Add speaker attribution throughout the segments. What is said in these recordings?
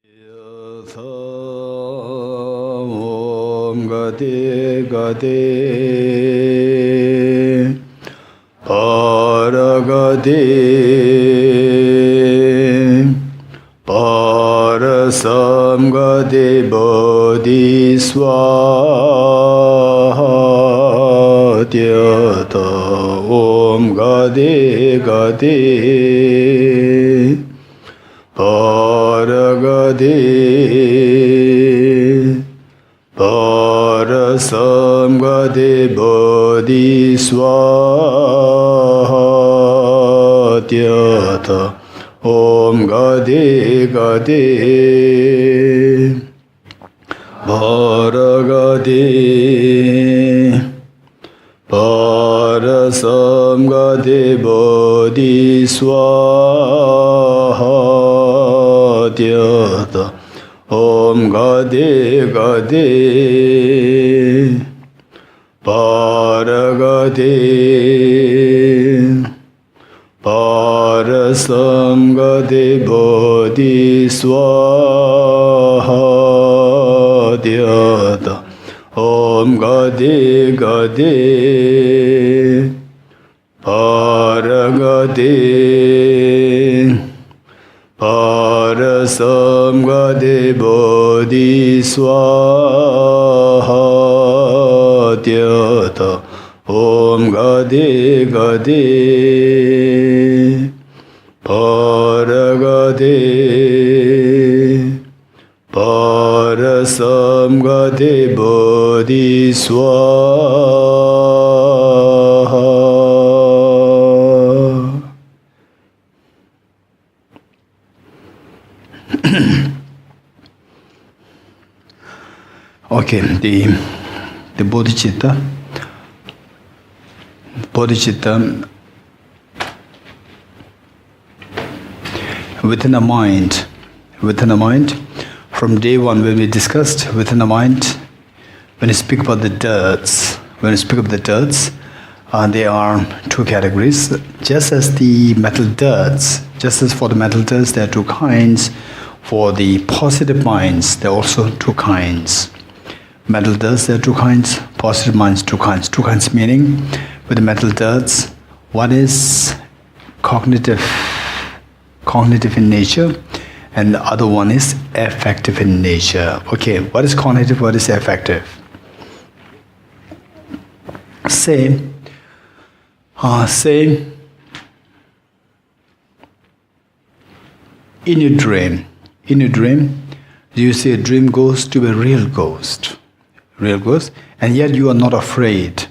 Speaker 1: Om Gati Gati Paragati Parasamgati Bodhiswatyata Om Gati Gati Paragati Parasamgati Bodhiswatyata Om Gati Gati Paragati Parasamgati Bodhiswatyata Om Gati Gati Paragati Parasamgati Bodhiswatyata Om Gati Gati Paragati Parasamgati Bodhiswatyata Om Gati Gati Paragati Parasamgati Okay, the Bodhicitta within a mind, from day one when we discussed within a mind, when you speak about the dirts, there are two categories. Just as the metal dirts, for the metal dirts, there are two kinds. For the positive minds, there are also two kinds. Metal dirts, there are two kinds. Positive minds, two kinds. Two kinds meaning, with the metal dirts, one is cognitive in nature, and the other one is affective in nature. Okay, what is cognitive? What is affective? Say, in your dream, you see a dream ghost to a real ghost, and yet you are not afraid.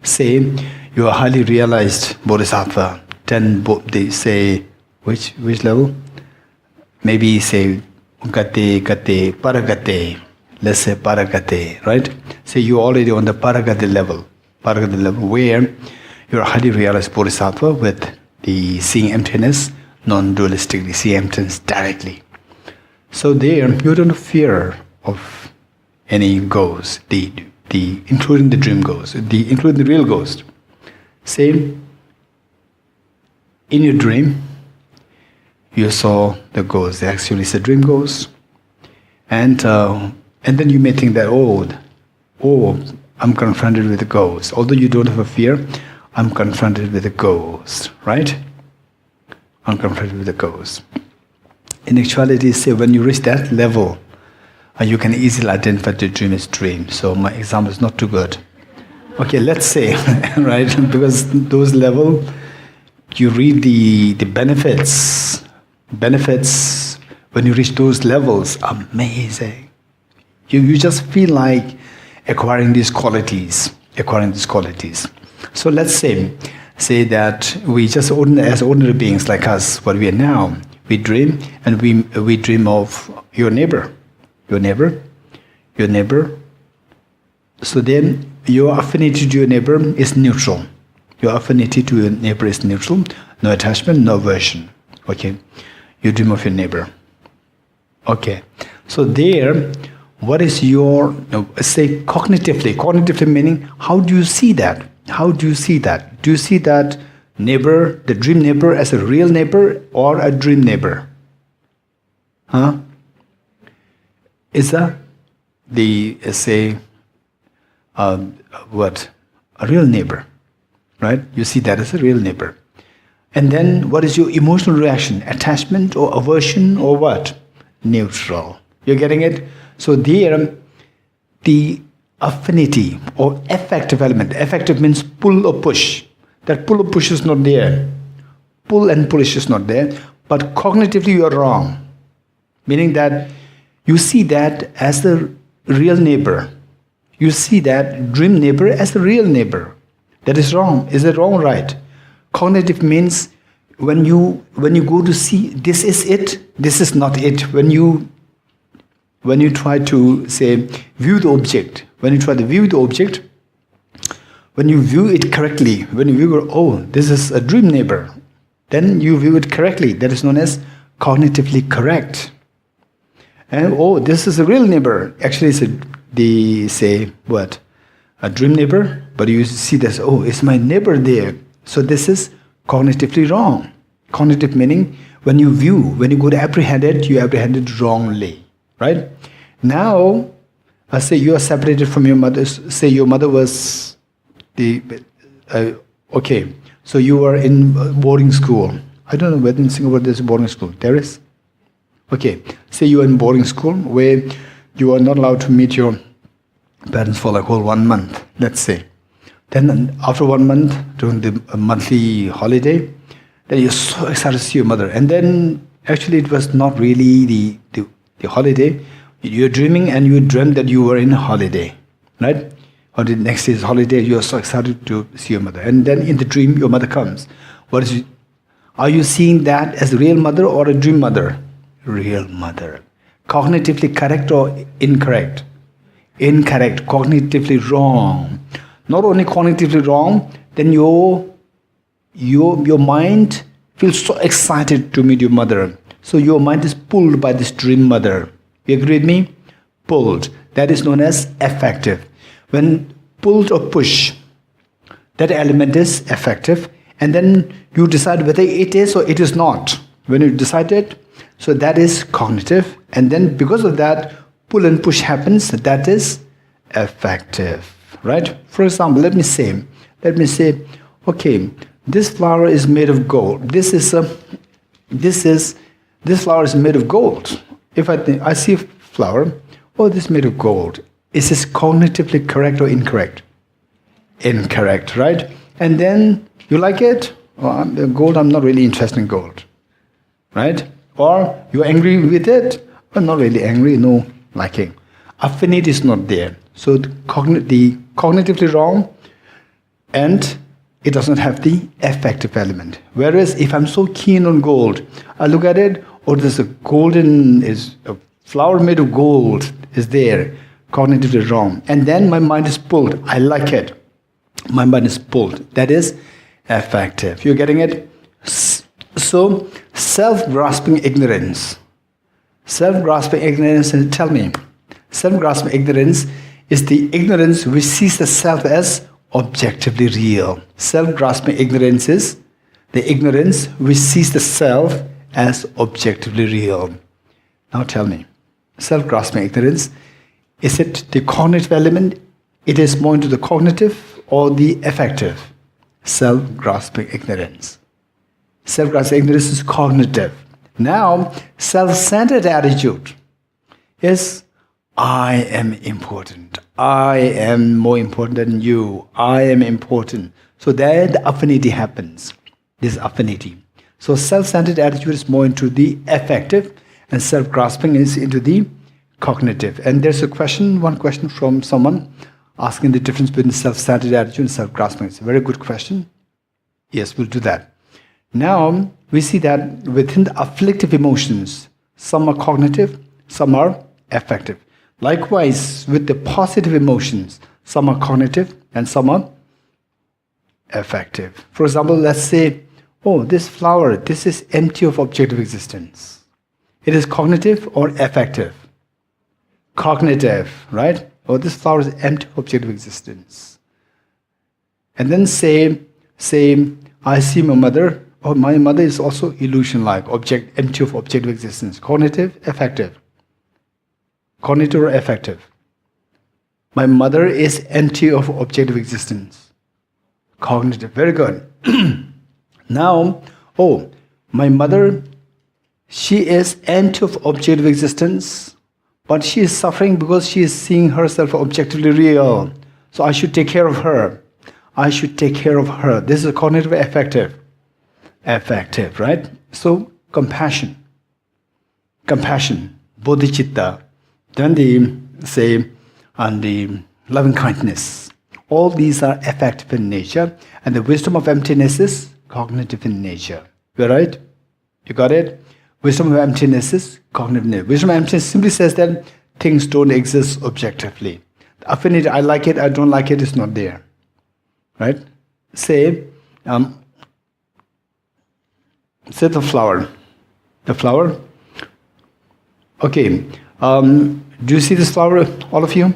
Speaker 1: Say, you are highly realized bodhisattva. Then they say, which level? Maybe say gate, paragate. Let's say paragate, right? Say you are already on the paragate level, where you are highly realized bodhisattva with the seeing emptiness, non-dualistically, see emptiness directly. So there, you don't fear of any ghost, including the dream ghost, including the real ghost. Same. In your dream, you saw the ghost. Actually, it's a dream ghost, and then you may think that I'm confronted with a ghost. Although you don't have a fear, I'm confronted with a ghost, right? I'm confronted with a ghost. In actuality, say when you reach that level, you can easily identify the dream as dream. So my example is not too good. Okay, let's say, right? Because those level, you read the benefits. Benefits when you reach those levels, amazing. You just feel like acquiring these qualities. So let's say that we just as ordinary beings like us, what we are now, we dream, and we dream of your neighbor. So then your affinity to your neighbor is neutral. No attachment, no aversion. Okay, you dream of your neighbor. Okay, so there, what is your, say cognitively meaning, how do you see that? Do you see that neighbor, the dream neighbor, as a real neighbor or a dream neighbor? Huh? Is what? A real neighbor, right? You see that as a real neighbor. And then what is your emotional reaction? Attachment or aversion or what? Neutral. You're getting it? So there, the affinity or affective element. Affective means pull or push. That pull or push is not there. Pull and push is not there. But cognitively you are wrong. Meaning that you see that as the real neighbor. You see that dream neighbor as the real neighbor. That is wrong. Is it wrong or right? Cognitive means when you go to see this is it, this is not it. When you try to say view the object, when you view it correctly, when you view this is a dream neighbor, then you view it correctly. That is known as cognitively correct. And this is a real neighbor. Actually, they say what? A dream neighbor, but you see this, it's my neighbor there. So this is cognitively wrong. Cognitive meaning when you go to apprehend it, you apprehend it wrongly. Right? Now, say you are separated from your mother. Say your mother was okay. So you were in boarding school. I don't know whether in Singapore there's a boarding school. There is? Okay. Say you are in boarding school where you are not allowed to meet your parents for like whole 1 month, let's say. Then after 1 month, during the monthly holiday, then you're so excited to see your mother. And then actually it was not really the holiday. You're dreaming and you dreamt that you were in a holiday, right? Or the next day's holiday, you're so excited to see your mother. And then in the dream, your mother comes. Are you seeing that as a real mother or a dream mother? Real mother. Cognitively correct or incorrect? Incorrect. Cognitively wrong. Not only cognitively wrong, then your mind feels so excited to meet your mother. So your mind is pulled by this dream mother. You agree with me? Pulled. That is known as affective. When pulled or push, that element is affective. And then you decide whether it is or it is not. When you decide it, so that is cognitive. And then because of that, pull and push happens. That is affective. Right? For example, let me say, okay, this flower is made of gold. This flower is made of gold. If I see a flower, this is made of gold. Is this cognitively correct or incorrect? Incorrect, right? And then you like it? Gold, I'm not really interested in gold. Right? Or you're angry with it? I'm not really angry, no liking. Affinity is not there. So the cognitively wrong, and it does not have the affective element. Whereas if I'm so keen on gold, I look at it, there's a flower made of gold is there, cognitively wrong. And then my mind is pulled. I like it. My mind is pulled. That is affective. You're getting it? So, self-grasping ignorance. Self-grasping ignorance, and tell me, self-grasping ignorance is the ignorance which sees the self as objectively real. Self-grasping ignorance is the ignorance which sees the self as objectively real. Now tell me, self-grasping ignorance, is it the cognitive element? It is more into the cognitive or the affective? Self-grasping ignorance. Self-grasping ignorance is cognitive. Now, self-centered attitude is I am important. I am more important than you. I am important. So there the affinity happens. This affinity. So self-centered attitude is more into the affective and self-grasping is into the cognitive. And there's one question from someone asking the difference between self-centered attitude and self-grasping. It's a very good question. Yes, we'll do that. Now, we see that within the afflictive emotions, some are cognitive, some are affective. Likewise, with the positive emotions, some are cognitive and some are affective. For example, let's say, this flower, this is empty of objective existence. It is cognitive or affective? Cognitive, right? This flower is empty of objective existence. And then say, I see my mother, Oh, my mother is also illusion-like, object, empty of objective existence. Cognitive, affective. Cognitive or affective. My mother is empty of objective existence. Cognitive, very good. Now, oh, my mother, she is empty of objective existence, but she is suffering because she is seeing herself objectively real. So I should take care of her. I should take care of her. This is cognitive affective. Affective, right? So compassion. Compassion. Bodhicitta. Then the say and the loving kindness. All these are affective in nature, and the wisdom of emptiness is cognitive in nature. You right? You got it? Wisdom of emptiness is cognitive in nature. Wisdom of emptiness simply says that things don't exist objectively. The affinity, I like it, I don't like it, is not there. Right? Say the flower. The flower. Okay. Do you see this flower, all of you?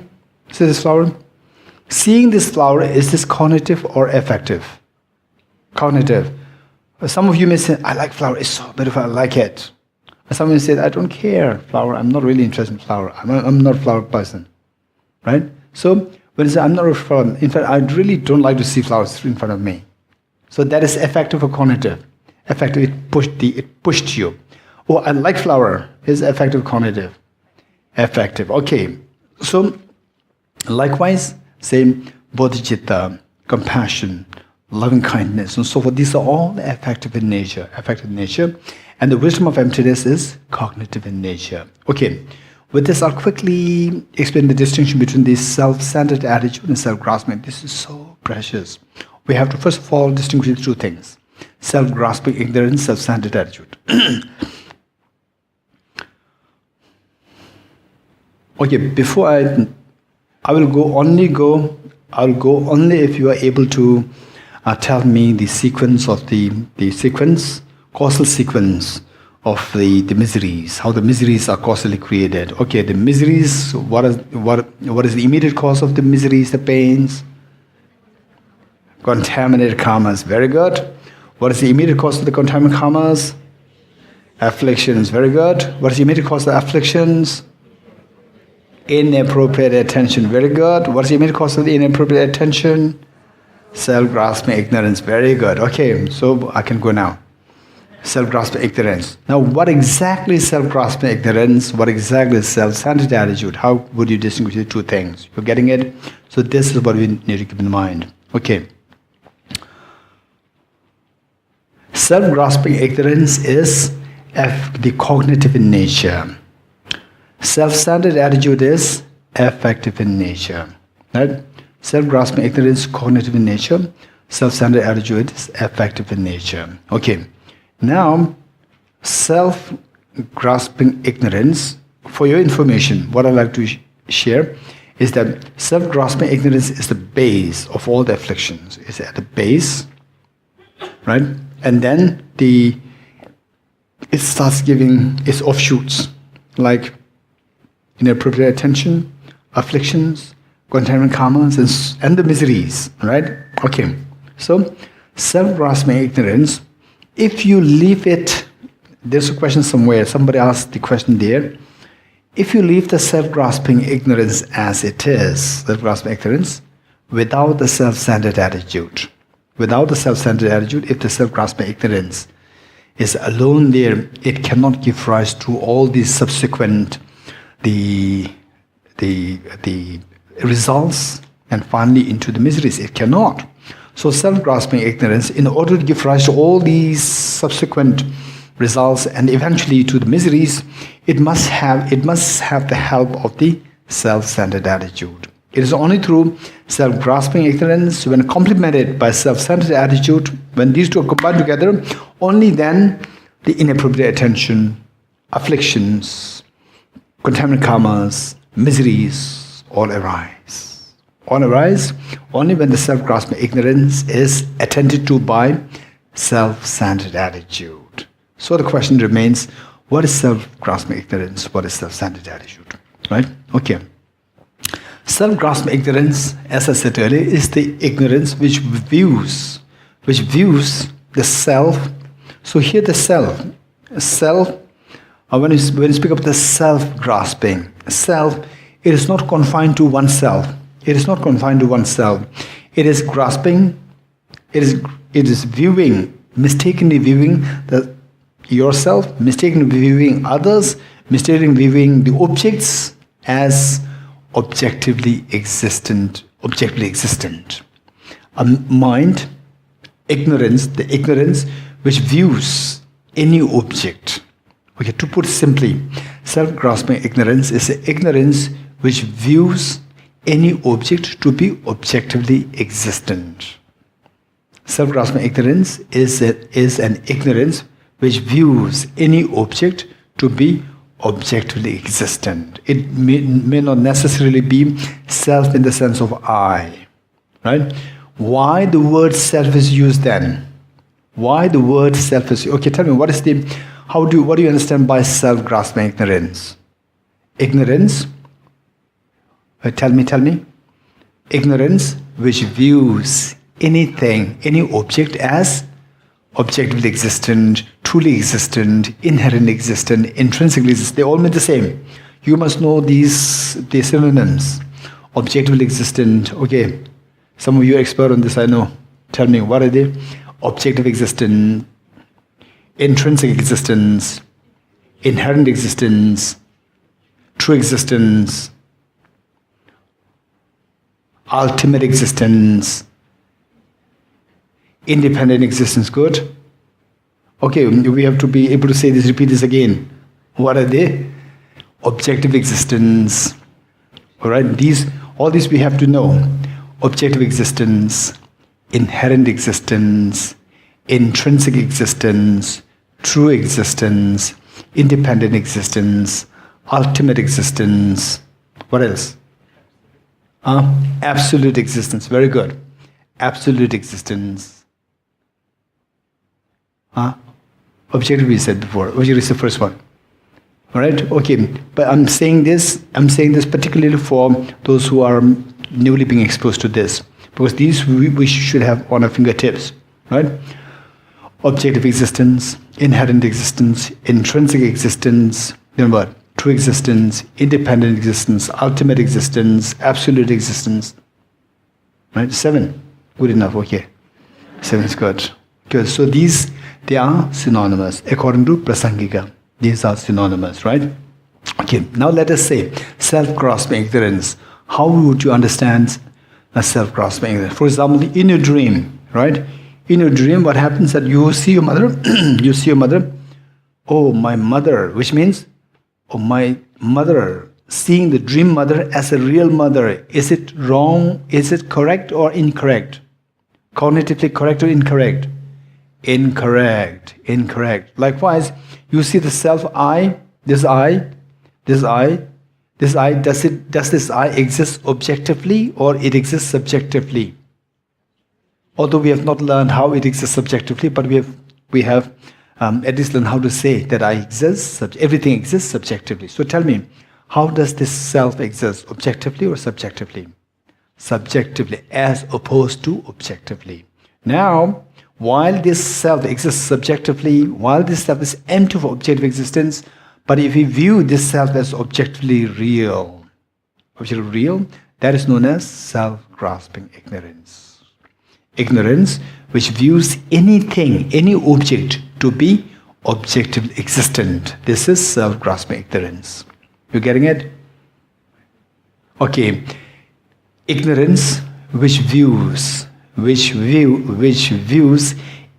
Speaker 1: See this flower? Seeing this flower, is this cognitive or affective? Cognitive. Some of you may say, I like flower, it's so beautiful, I like it. Some of you say, I don't care, flower, I'm not really interested in flower. I'm not a flower person. Right? So, when you say, I'm not a flower, in fact, I really don't like to see flowers in front of me. So that is affective or cognitive. Affective, it pushed you. Oh, I like flower, is affective, cognitive. Affective, okay. So, likewise, same bodhicitta, compassion, loving kindness, and so forth. These are all affective in nature. Affective in nature. And the wisdom of emptiness is cognitive in nature. Okay. With this, I'll quickly explain the distinction between the self-centered attitude and self-grasping. This is so precious. We have to first of all distinguish the two things. Self-grasping ignorance, self-centered attitude. Okay, before I'll go only if you are able to tell me the sequence of the causal sequence of the miseries, how the miseries are causally created. Okay, the miseries, what is the immediate cause of the miseries, the pains? Contaminated karmas, very good. What is the immediate cause of the contaminated karmas? Afflictions, very good. What is the immediate cause of the afflictions? Inappropriate attention, very good. What is the immediate cause of the inappropriate attention? Self-grasping ignorance, very good. Okay, so I can go now. Self-grasping ignorance. Now, what exactly is self-grasping ignorance? What exactly is self-centered attitude? How would you distinguish the two things? You're getting it? So this is what we need to keep in mind. Okay. Self-grasping ignorance is the cognitive in nature. Self-centered attitude is affective in nature. Right? Self-grasping ignorance, cognitive in nature. Self-centered attitude is affective in nature. Okay. Now, self-grasping ignorance, for your information, what I'd like to share is that self-grasping ignorance is the base of all the afflictions. It's at the base, right? And then it starts giving its offshoots, like inappropriate attention, afflictions, contaminated karmas, and the miseries, right? Okay. So, self-grasping ignorance, if you leave it, there's a question somewhere, somebody asked the question there. If you leave the self-grasping ignorance as it is, self-grasping ignorance, without the self-centered attitude, if the self-grasping ignorance is alone there, it cannot give rise to all these subsequent, the results, and finally into the miseries. It cannot. So self-grasping ignorance, in order to give rise to all these subsequent results and eventually to the miseries, it must have the help of the self-centered attitude. It is only through self-grasping ignorance, when complemented by self-centered attitude, when these two are combined together, only then the inappropriate attention, afflictions, contaminated karmas, miseries all arise. All arise only when the self-grasping ignorance is attended to by self-centered attitude. So the question remains, what is self-grasping ignorance? What is self-centered attitude? Right? Okay. Self-grasping ignorance, as I said earlier, is the ignorance which views the self So here the self, when you speak of the self-grasping, it is not confined to oneself. It is not confined to oneself. It is grasping, it is viewing, mistakenly viewing yourself, mistakenly viewing others, mistakenly viewing the objects as objectively existent. A mind, ignorance, the ignorance which views any object. Okay, to put simply, self-grasping ignorance is the ignorance which views any object to be objectively existent. Self-grasping ignorance is an ignorance which views any object to be objectively existent. It may not necessarily be self in the sense of I. Right? Why the word self is used then? Why the word self is used? Okay, tell me, what do you understand by self-grasping ignorance? Ignorance, tell me. Ignorance which views anything, any object as objectively existent, truly existent, inherently existent, intrinsically existent. They all mean the same. You must know these synonyms. Objectively existent. Okay, some of you are expert on this, I know. Tell me, what are they? Objective existence, intrinsic existence, inherent existence, true existence, ultimate existence, independent existence. Good? Okay, we have to be able to say this, repeat this again. What are they? Objective existence. Alright, all these we have to know. Objective existence, inherent existence, intrinsic existence, true existence, independent existence, ultimate existence. What else? Absolute existence. Very good. Absolute existence. Objective we said before. Objective is the first one. Alright? Okay. But I'm saying this particularly for those who are newly being exposed to this. Because these we should have on our fingertips. Right? Objective existence, inherent existence, intrinsic existence, then what? True existence, independent existence, ultimate existence, absolute existence. Right? 7. Good enough, okay. 7 is good. Good. So they are synonymous. According to Prasangika, these are synonymous, right? Okay, now let us say self-grasping ignorance. How would you understand a self-grasping ignorance? For example, in your dream, right? In your dream, what happens that you see your mother, oh, my mother, which means, oh, my mother, seeing the dream mother as a real mother. Is it wrong? Is it correct or incorrect? Cognitively correct or incorrect? Incorrect. Likewise, you see the self-I, this I. Does this I exist objectively or it exists subjectively? Although we have not learned how it exists subjectively, but we have at least learned how to say that I exist, everything exists subjectively. So tell me, how does this self exist, objectively or subjectively? Subjectively, as opposed to objectively. Now, while this self exists subjectively, while this self is empty of objective existence, but if we view this self as objectively real, that is known as self-grasping ignorance. Ignorance which views anything, any object to be objectively existent. This is self-grasping ignorance. You getting it? Okay. Ignorance which views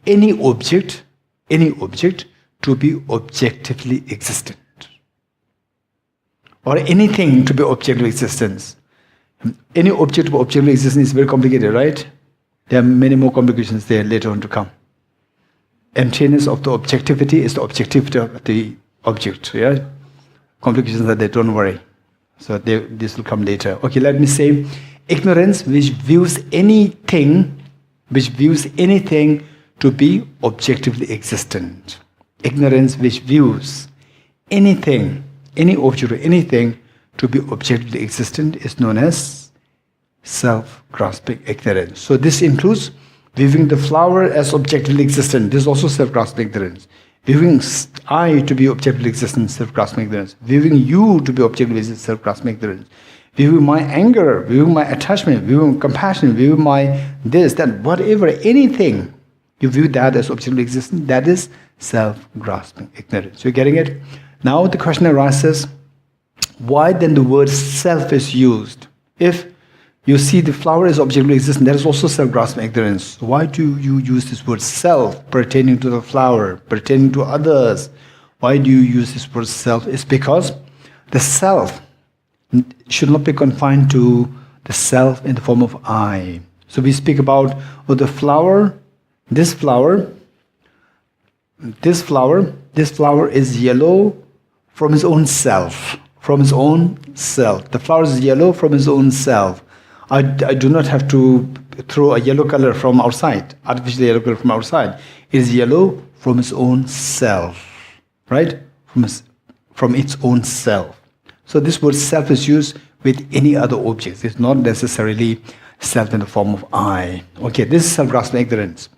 Speaker 1: any object to be objectively existent, or anything to be objectively existence. Any object to be objectively existent is very complicated, right? There are many more complications there later on to come. Emptiness of the objectivity is the objectivity of the object. Yeah, complications are there. Don't worry. So this will come later. Okay, let me say, ignorance which views anything to be objectively existent. Ignorance which views anything, any object or anything to be objectively existent is known as self-grasping ignorance. So this includes Viewing the flower as objectively existent, this is also self-grasping ignorance. Viewing I to be objectively existent, self-grasping ignorance. Viewing you to be objectively existent, self-grasping ignorance. Viewing my anger, viewing my attachment, viewing compassion, viewing my this, that, whatever, anything, you view that as objectively existent, that is self-grasping ignorance. You're getting it? Now the question arises, why then the word self is used? If you see the flower as objectively existent, that is also self-grasping ignorance. Why do you use this word self pertaining to the flower, pertaining to others? Why do you use this word self? It's because the self should not be confined to the self in the form of I. So we speak about the flower, this flower is yellow from its own self. From its own self. The flower is yellow from its own self. I do not have to throw a yellow color from outside, artificial yellow color from outside. It is yellow from its own self, right? From its own self. So this word self is used with any other objects. It's not necessarily self in the form of I. Okay, this is self-grasping ignorance.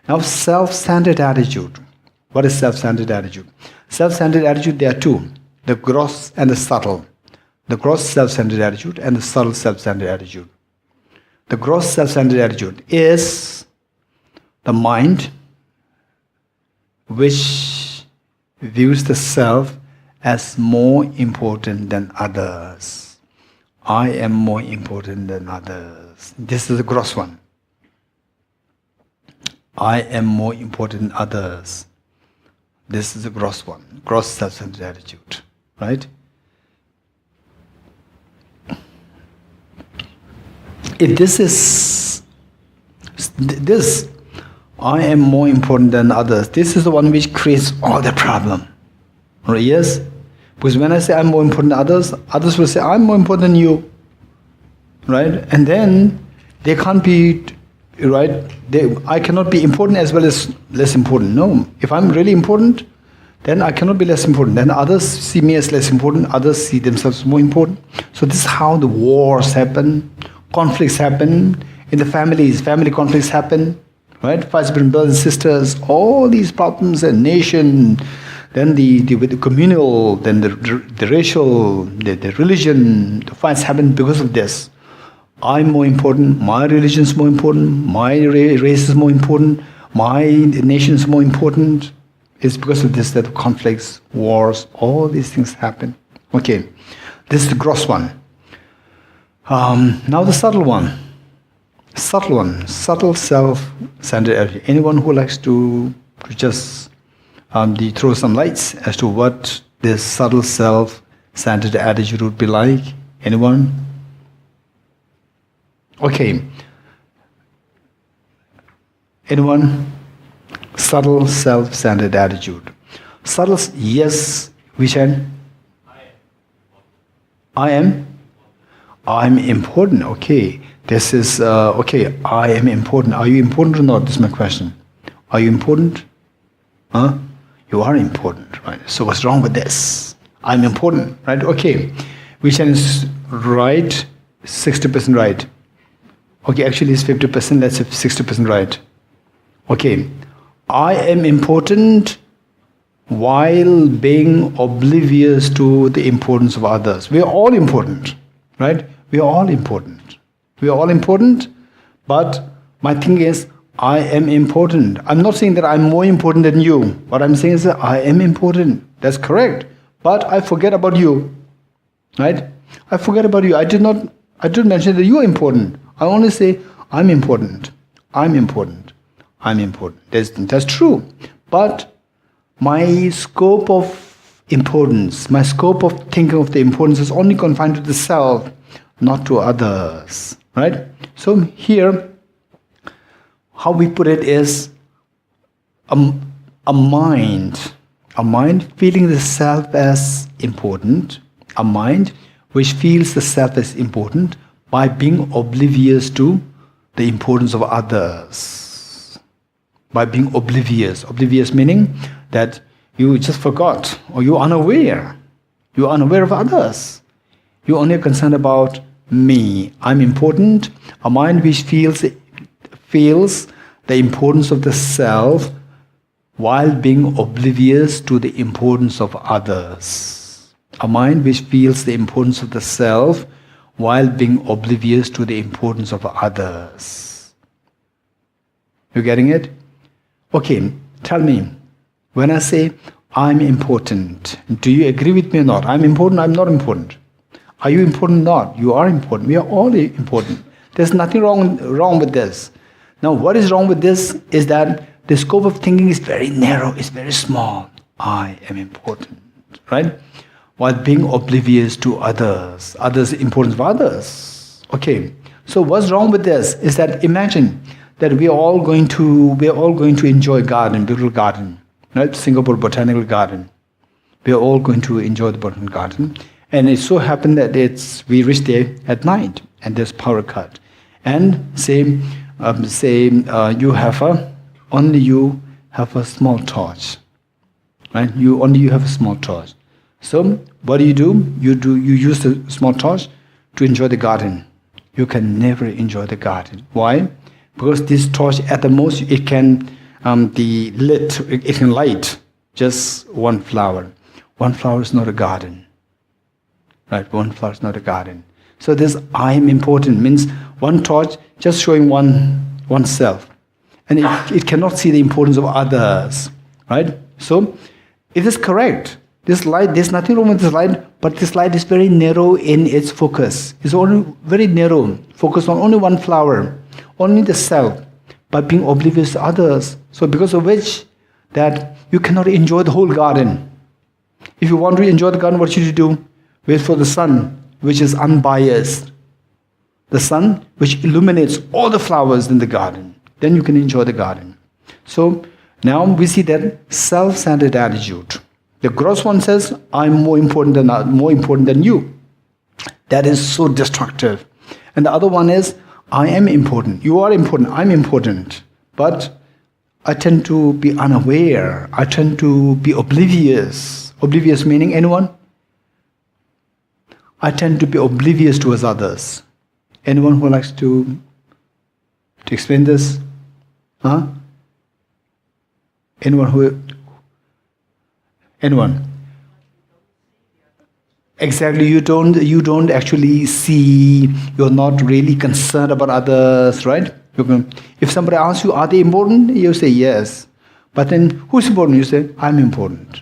Speaker 1: Now self-centered attitude. What is self-centered attitude? Self-centered attitude, there are two. The gross and the subtle. The gross self-centered attitude and the subtle self-centered attitude. The gross self-centered attitude is the mind which views the self as more important than others. I am more important than others. This is the gross one. I am more important than others. This is the gross one. Gross self-centered attitude. Right? If this, I am more important than others, this is the one which creates all the problem. Right? Yes? Because when I say I'm more important than others, others will say I'm more important than you. Right? And then they can't be, right? I cannot be important as well as less important. No. If I'm really important, then I cannot be less important. Then others see me as less important, others see themselves more important. So this is how the wars happen, conflicts happen in the families, family conflicts happen, right? Fights between brothers and sisters, all these problems, and nation, then the communal, then the racial, the religion, the fights happen because of this. I'm more important, my religion is more important, my race is more important, my nation is more important. It's because of this that conflicts, wars, all these things happen. Okay, this is the gross one. Now the subtle one. Subtle self-centered attitude. Anyone who likes to just throw some lights as to what this subtle self-centered attitude would be like? Anyone? Okay. Anyone? Subtle self-centered attitude. Subtle, yes, Vishen? I'm important, okay. This is, okay, I am important. Are you important or not? This is my question. Are you important? Huh? You are important, right? So what's wrong with this? I'm important, right? Okay. Vishen is right, 60% right. Okay, actually it's 50%, let's say 60% right. Okay. I am important while being oblivious to the importance of others. We are all important, right? We are all important. We are all important, but my thing is, I am important. I'm not saying that I'm more important than you. What I'm saying is that I am important. That's correct. But I forget about you, right? I forget about you. I did not mention that you are important. I only say, I'm important. I'm important. I'm important. That's true. But my scope of importance, my scope of thinking of the importance is only confined to the self, not to others. Right? So here, how we put it is a mind feeling the self as important, a mind which feels the self as important by being oblivious to the importance of others. By being oblivious. Oblivious meaning that you just forgot, or you're unaware. You're unaware of others. You're only concerned about me. I'm important. A mind which feels the importance of the self while being oblivious to the importance of others. A mind which feels the importance of the self while being oblivious to the importance of others. You getting it? Okay, tell me, when I say I'm important, do you agree with me or not? I'm important, I'm not important. Are you important or not? You are important. We are all important. There's nothing wrong with this. Now, what is wrong with this is that the scope of thinking is very narrow, it's very small. I am important, right? While being oblivious to others, the importance of others. Okay, so what's wrong with this is that imagine that we are all going to enjoy a garden, beautiful garden, right? Singapore Botanical Garden. We are all going to enjoy the botanical garden, and it so happened that we reach there at night, and there's power cut, and only you have a small torch, right? You have a small torch. So what do? You use the small torch to enjoy the garden. You can never enjoy the garden. Why? Because this torch, at the most, it can light just one flower. One flower is not a garden, right? One flower is not a garden. So this I am important means one torch just showing oneself, and it cannot see the importance of others, right? So it is correct. This light, there's nothing wrong with this light, but this light is very narrow in its focus. It's only very narrow, focused on only one flower, only the self, by being oblivious to others. So because of which, that you cannot enjoy the whole garden. If you want to enjoy the garden, what should you do? Wait for the sun, which is unbiased. The sun, which illuminates all the flowers in the garden. Then you can enjoy the garden. So now we see that self-centered attitude. The gross one says, I'm more important than you. That is so destructive. And the other one is, I am important. You are important. I'm important. But I tend to be unaware. I tend to be oblivious. Oblivious meaning anyone? I tend to be oblivious towards others. Anyone who likes to explain this? Huh? Anyone? Exactly, you don't actually see, you're not really concerned about others, right? If somebody asks you, are they important? You say yes. But then, who's important? You say, I'm important.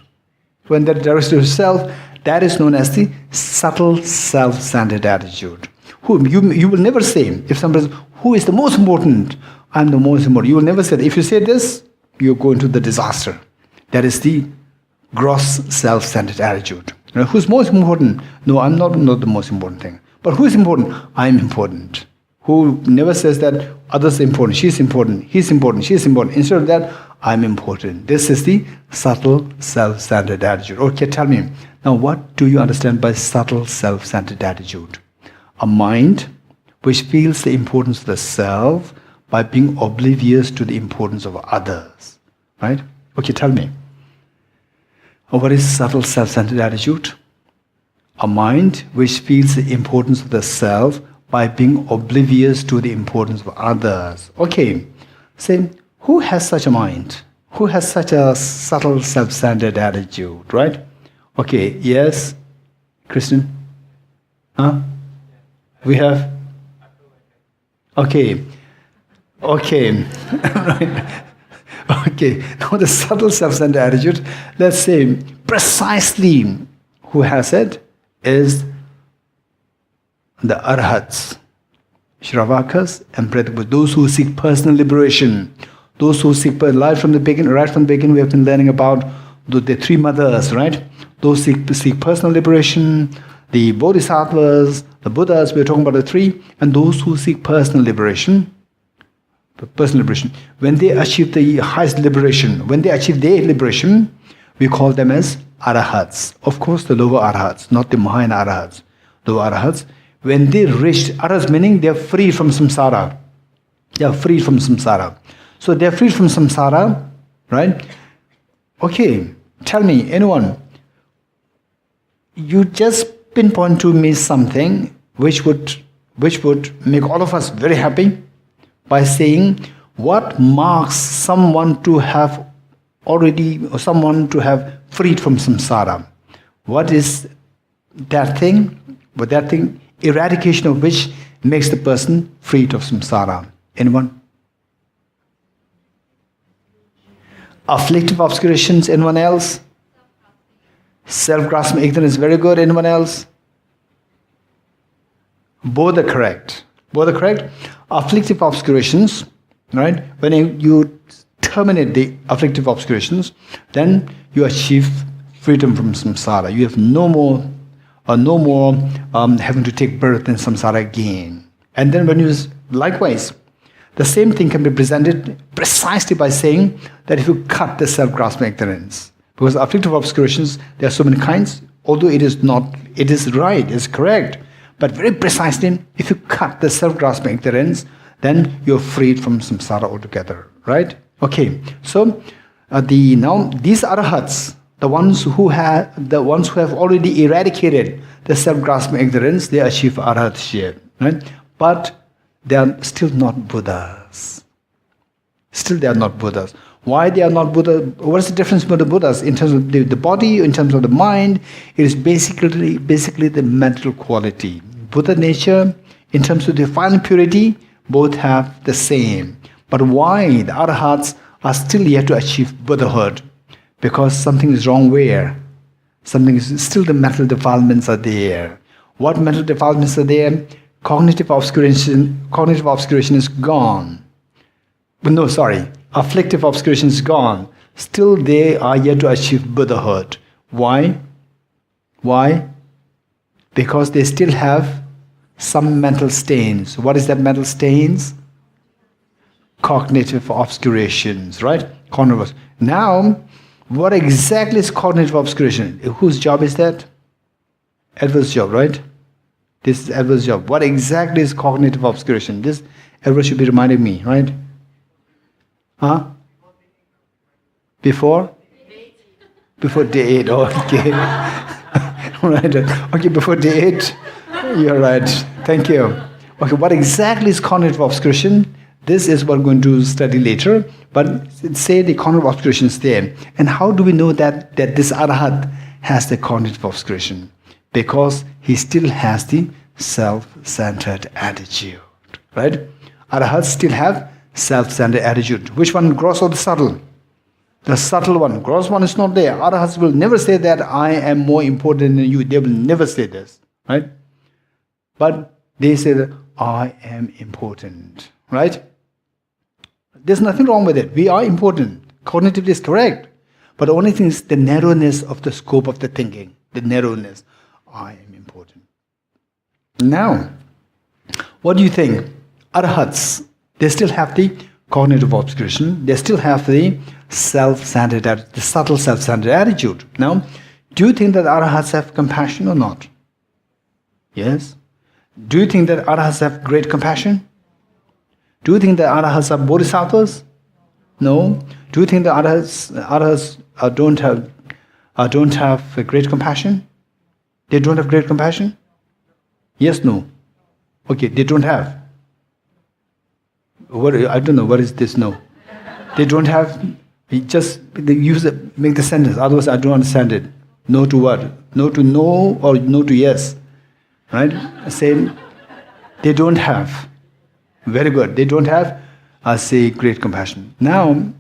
Speaker 1: When that directs to yourself, that is known as the subtle self-centered attitude. You will never say, if somebody says, who is the most important? I'm the most important. You will never say that. If you say this, you go into the disaster. That is the gross self-centered attitude. Who's most important? No, I'm not the most important thing. But who is important? I'm important. Who never says that others are important, she's important, he's important, she's important. Instead of that, I'm important. This is the subtle self-centered attitude. Okay, tell me, now what do you understand by subtle self-centered attitude? A mind which feels the importance of the self by being oblivious to the importance of others. Right? Okay, tell me. What is subtle self-centered attitude? A mind which feels the importance of the self by being oblivious to the importance of others. Okay, say, who has such a mind? Who has such a subtle self-centered attitude, right? Okay, yes, Christian? Huh? We have? Okay. Okay. Okay, now the subtle self-centered attitude, let's say precisely who has it is the Arhats, Shravakas and Pratibhudas, those who seek personal liberation, those who seek right from the beginning we have been learning about the three mothers, right? Those seek personal liberation, the Bodhisattvas, the Buddhas, we're talking about the three, and those who seek personal liberation, when they achieve the highest liberation, when they achieve their liberation, we call them as Arahats. Of course, the lower Arahats, not the Mahayana Arahats. Lower Arahats, when they reach Arahats, meaning they are free from samsara. They are free from samsara. So they are free from samsara, right? Okay, tell me, anyone, you just pinpoint to me something which would make all of us very happy by saying What marks someone to have already, or someone to have freed from samsara? What is that thing? But that thing, eradication of which makes the person freed of samsara. Anyone? Afflictive obscurations. Anyone else? Self-grasping ignorance. Very good. Anyone else? Both are correct. Both are correct. Afflictive obscurations, right? When you terminate the afflictive obscurations, then you achieve freedom from samsara. You have no more having to take birth in samsara again. And then when you, likewise, the same thing can be presented precisely by saying that if you cut the self-grasping ignorance, because afflictive obscurations, there are so many kinds, although it is right, it's correct, but very precisely, if you cut the self-grasping ignorance, then you're freed from samsara altogether, right? Okay, so now these arahats, the ones who have already eradicated the self-grasping ignorance, they achieve arahatship, right? But they are still not Buddhas. Still they are not Buddhas. Why they are not Buddha? What is the difference between the Buddhas? In terms of the body, in terms of the mind, it is basically the mental quality. Buddha nature, in terms of the final purity, both have the same. But why the arahats are still yet to achieve Buddhahood? Because something is wrong where? Something is still, the mental defilements are there. What mental defilements are there? Cognitive obscuration is gone. But no, sorry. Afflictive obscuration is gone. Still they are yet to achieve Buddhahood. Why? Why? Because they still have some mental stains. What is that mental stains? Cognitive obscurations, right? Now, what exactly is cognitive obscuration? Whose job is that? Edward's job, right? This is Edward's job. What exactly is cognitive obscuration? This Edward should be reminding me, right? Huh? Before? Before day 8. Oh, okay. Right. Okay, before day 8. You're right. Thank you. Okay, what exactly is cognitive obscuration? This is what we're going to study later. But say the cognitive obscuration is there. And how do we know that this arahat has the cognitive obscuration? Because he still has the self-centered attitude. Right? Arahats still have self-centered attitude. Which one, gross or the subtle? The subtle one. Gross one is not there. Arahats will never say that I am more important than you. They will never say this. Right? But they say that I am important. Right? There's nothing wrong with it. We are important. Cognitively is correct. But the only thing is the narrowness of the scope of the thinking. The narrowness. I am important. Now, what do you think? Arahats, they still have the cognitive obscuration. They still have the self-centered, the subtle self-centered attitude. Now, do you think that arahats have compassion or not? Yes. Do you think that arahats have great compassion? Do you think that arahats are bodhisattvas? No. Do you think that arahats don't have a great compassion? They don't have great compassion? Yes, no. Okay, they don't have. I don't know, what is this no? They don't have, they make the sentence, otherwise I don't understand it. No to what? No to no or no to yes? Right? Same. They don't have. Very good. They don't have, say, great compassion. Now,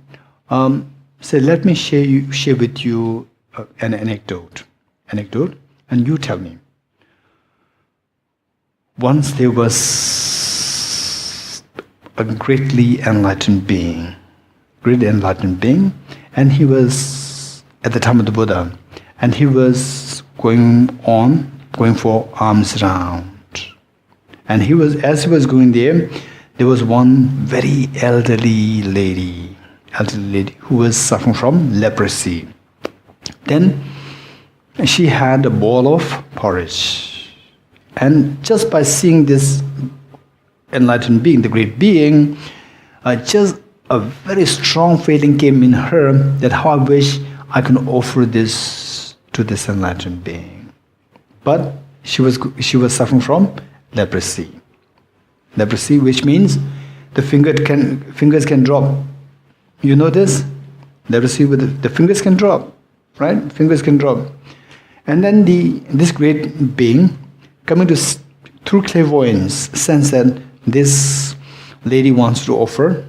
Speaker 1: let me share with you an anecdote. And you tell me. Once there was a greatly enlightened being, and he was at the time of the Buddha, and he was going for alms round. And as he was going there was one very elderly lady who was suffering from leprosy. Then she had a bowl of porridge. And just by seeing this enlightened being, the great being, just a very strong feeling came in her that how I wish I can offer this to this enlightened being. But she was suffering from leprosy. Leprosy, which means the fingers can drop. You know this? Leprosy with the fingers can drop, right? Fingers can drop. And then this great being coming through clairvoyance sense that this lady wants to offer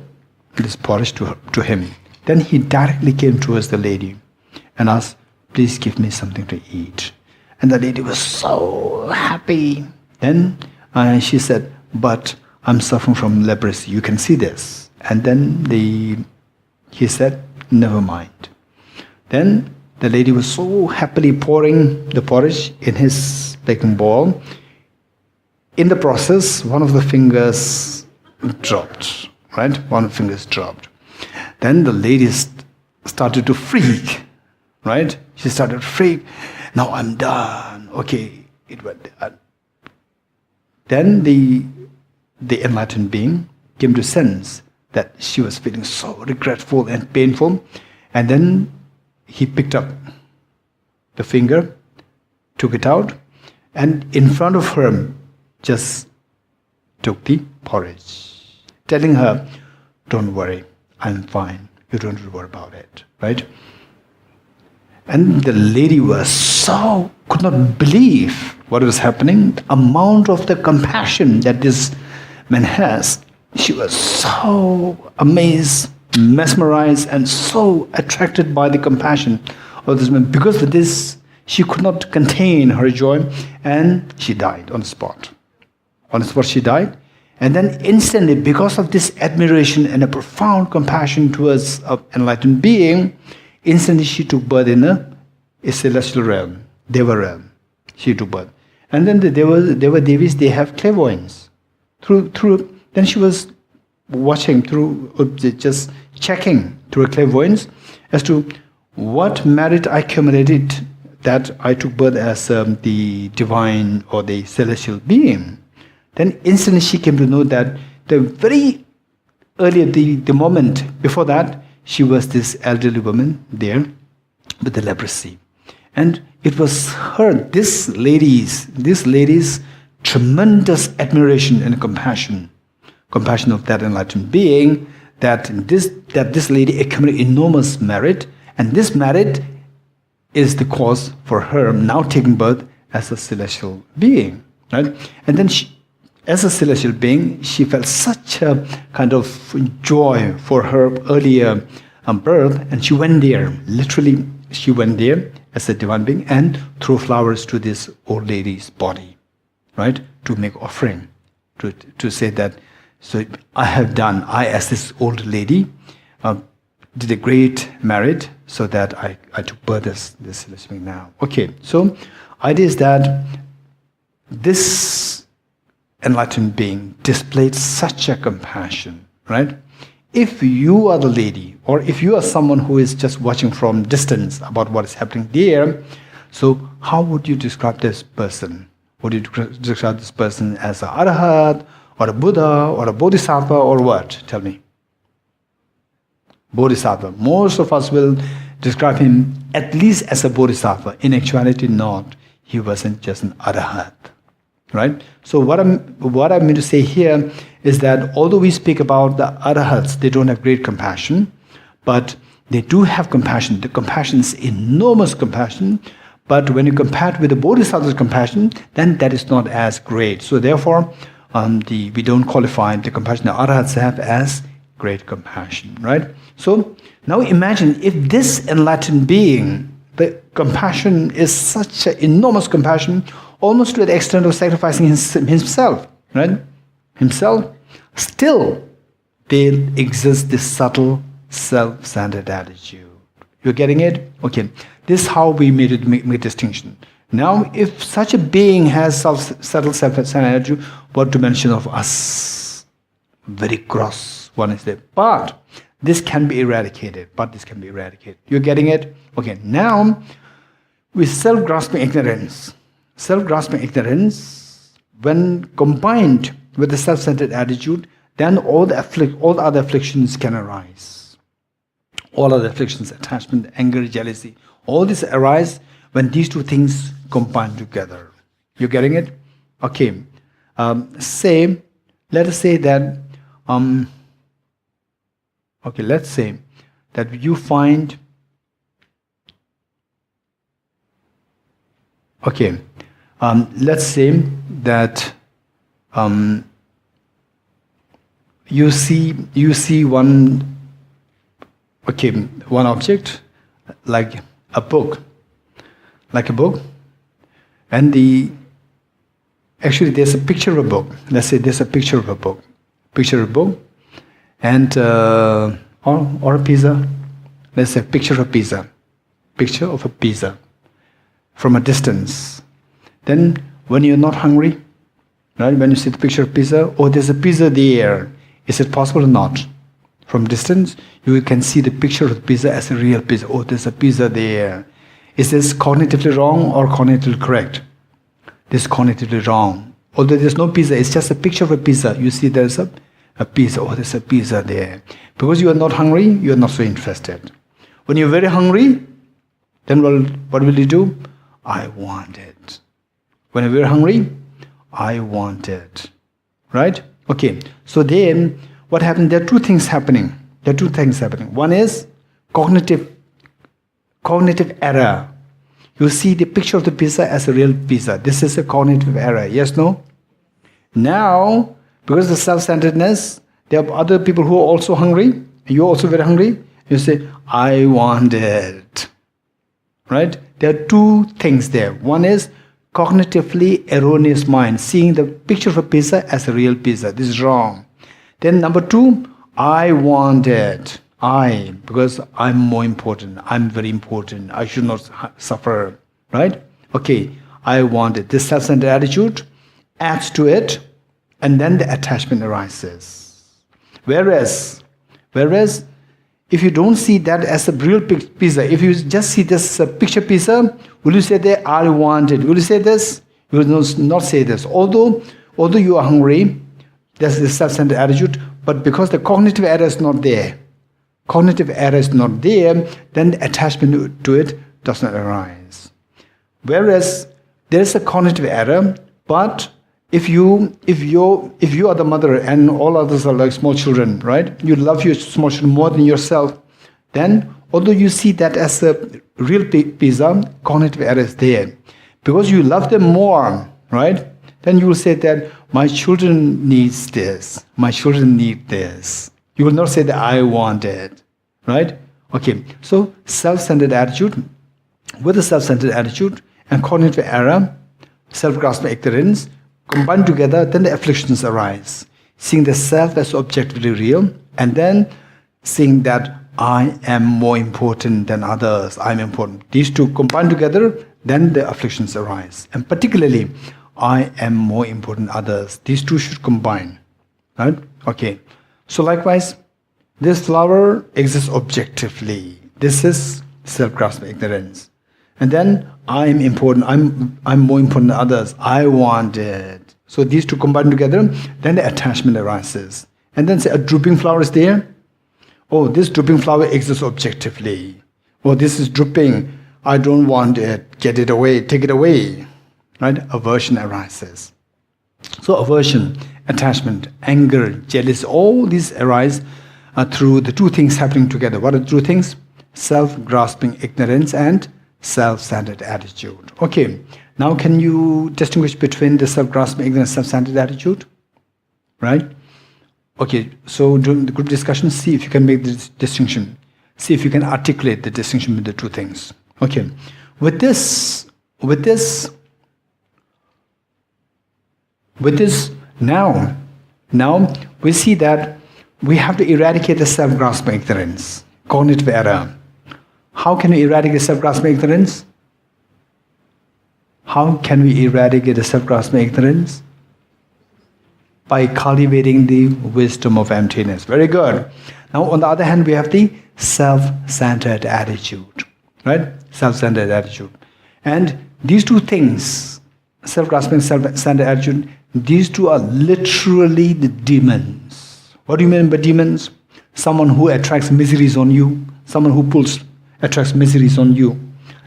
Speaker 1: this porridge to him. Then he directly came towards the lady and asked, please give me something to eat. And the lady was so happy. Then she said, but I'm suffering from leprosy. You can see this. And then he said, never mind. Then the lady was so happily pouring the porridge in his baking bowl. In the process, one of the fingers dropped, right? One of the fingers dropped. Then the lady started to freak, right? She started to freak. Now I'm done. Okay, it went done. Then the enlightened being came to sense that she was feeling so regretful and painful. And then he picked up the finger, took it out, and in front of her just took the porridge, telling her, don't worry, I'm fine. You don't have to worry about it, right? And the lady could not believe what was happening, the amount of the compassion that this man has. She was so amazed, mesmerized, and so attracted by the compassion of this man. Because of this, she could not contain her joy, and she died on the spot. On the spot she died. And then instantly, because of this admiration and a profound compassion towards an enlightened being, instantly she took birth in a celestial realm, Deva realm. She took birth. And then the Deva Devis, they have clairvoyance. Then she was watching just checking through a clairvoyance as to what merit I accumulated that I took birth as the divine or the celestial being. Then instantly she came to know that the very earlier, the moment before that, she was this elderly woman there with the leprosy. And it was this lady's tremendous admiration and compassion of that enlightened being, that this lady accumulated enormous merit, and this merit is the cause for her now taking birth as a celestial being, right? And then as a celestial being, she felt such a kind of joy for her earlier birth, and she went there. Literally, she went there as a divine being and threw flowers to this old lady's body, right? To make offering, to say that, so I as this old lady, did a great merit so that I took birth as this celestial being now. Okay, so idea is that this enlightened being displayed such a compassion, right? If you are the lady, or if you are someone who is just watching from distance about what is happening there, so how would you describe this person? Would you describe this person as an Arahat, or a Buddha, or a Bodhisattva, or what? Tell me. Bodhisattva. Most of us will describe him at least as a Bodhisattva. In actuality, not. He wasn't just an Arahat. Right? So what I mean to say here is that although we speak about the Arahats, they don't have great compassion, but they do have compassion. The compassion is enormous compassion, but when you compare it with the Bodhisattva's compassion, then that is not as great. So therefore, we don't qualify the compassion the Arahats have as great compassion. Right? So now imagine if this enlightened being, the compassion is such an enormous compassion, almost to the extent of sacrificing himself, right? Himself. Still, there exists this subtle, self-centered attitude. You're getting it? Okay. This is how we make a distinction. Now, if such a being has subtle, self-centered attitude, what to mention of us? Very gross one is there. But this can be eradicated. You're getting it? Okay. Now, with self-grasping ignorance, when combined with the self-centered attitude, then all the other afflictions can arise. All other afflictions, attachment, anger, jealousy, all this arise when these two things combine together. You're getting it? Okay. Let us say that Okay, let's say that you find, okay, let's say that you see one object like a book, and actually there's a picture of a book. Let's say there's a picture of a book, and or a pizza. Let's say picture of a pizza from a distance. Then when you're not hungry, right? When you see the picture of pizza, oh, there's a pizza there. Is it possible or not? From distance, you can see the picture of the pizza as a real pizza. Oh, there's a pizza there. Is this cognitively wrong or cognitively correct? This is cognitively wrong. Although there's no pizza, it's just a picture of a pizza. You see there's a pizza. Oh, there's a pizza there. Because you are not hungry, you are not so interested. When you're very hungry, then what will you do? I want it. When you're very hungry, I want it. Right? Okay. So then, what happened? There are two things happening. One is cognitive error. You see the picture of the pizza as a real pizza. This is a cognitive error. Yes, no? Now, because of the self-centeredness, there are other people who are also hungry. You're also very hungry. You say, I want it. Right? There are two things there. One is cognitively erroneous mind, seeing the picture of a pizza as a real pizza. This is wrong. Then number two, I want it. Because I'm more important. I'm very important. I should not suffer. Right? Okay, I want it. This self-centered attitude adds to it, and then the attachment arises. Whereas, if you don't see that as a real pizza, if you just see this as a picture pizza, will you say that I want it? Will you say this? You will not say this. Although you are hungry, there's this self-centered attitude, but because the cognitive error is not there, then the attachment to it does not arise. Whereas there is a cognitive error, but if you are the mother and all others are like small children, right? You love your small children more than yourself. Then, although you see that as a real pizza, cognitive error is there. Because you love them more, right? Then you will say that my children needs this. My children need this. You will not say that I want it, right? Okay, so self-centered attitude, with a self-centered attitude and cognitive error, self-grasping ignorance, combined together, then the afflictions arise. Seeing the self as objectively real, and then seeing that I am more important than others, I'm important. These two combined together, then the afflictions arise. And particularly, I am more important than others. These two should combine. Right? Okay. So likewise, this flower exists objectively. This is self-grasping ignorance. And then I am important. I'm more important than others. I want it. So these two combine together, then the attachment arises. And then say a drooping flower is there. Oh, this drooping flower exists objectively. Oh, this is drooping. I don't want it. Get it away. Take it away. Right? Aversion arises. So aversion, attachment, anger, jealousy, all these arise through the two things happening together. What are the two things? Self-grasping ignorance and self-centered attitude. Okay, now can you distinguish between the self-grasping ignorance and self-centered attitude? Right? Okay, so during the group discussion, see if you can make this distinction. See if you can articulate the distinction between the two things. Okay, with this, now we see that we have to eradicate the self-grasping ignorance, cognitive error. How can we eradicate self-grasping ignorance? How can we eradicate the self-grasping ignorance? By cultivating the wisdom of emptiness. Very good. Now, on the other hand, we have the self-centered attitude. Right? Self-centered attitude. And these two things, self-grasping, self-centered attitude, these two are literally the demons. What do you mean by demons? Someone who attracts miseries on you. Someone who attracts miseries on you.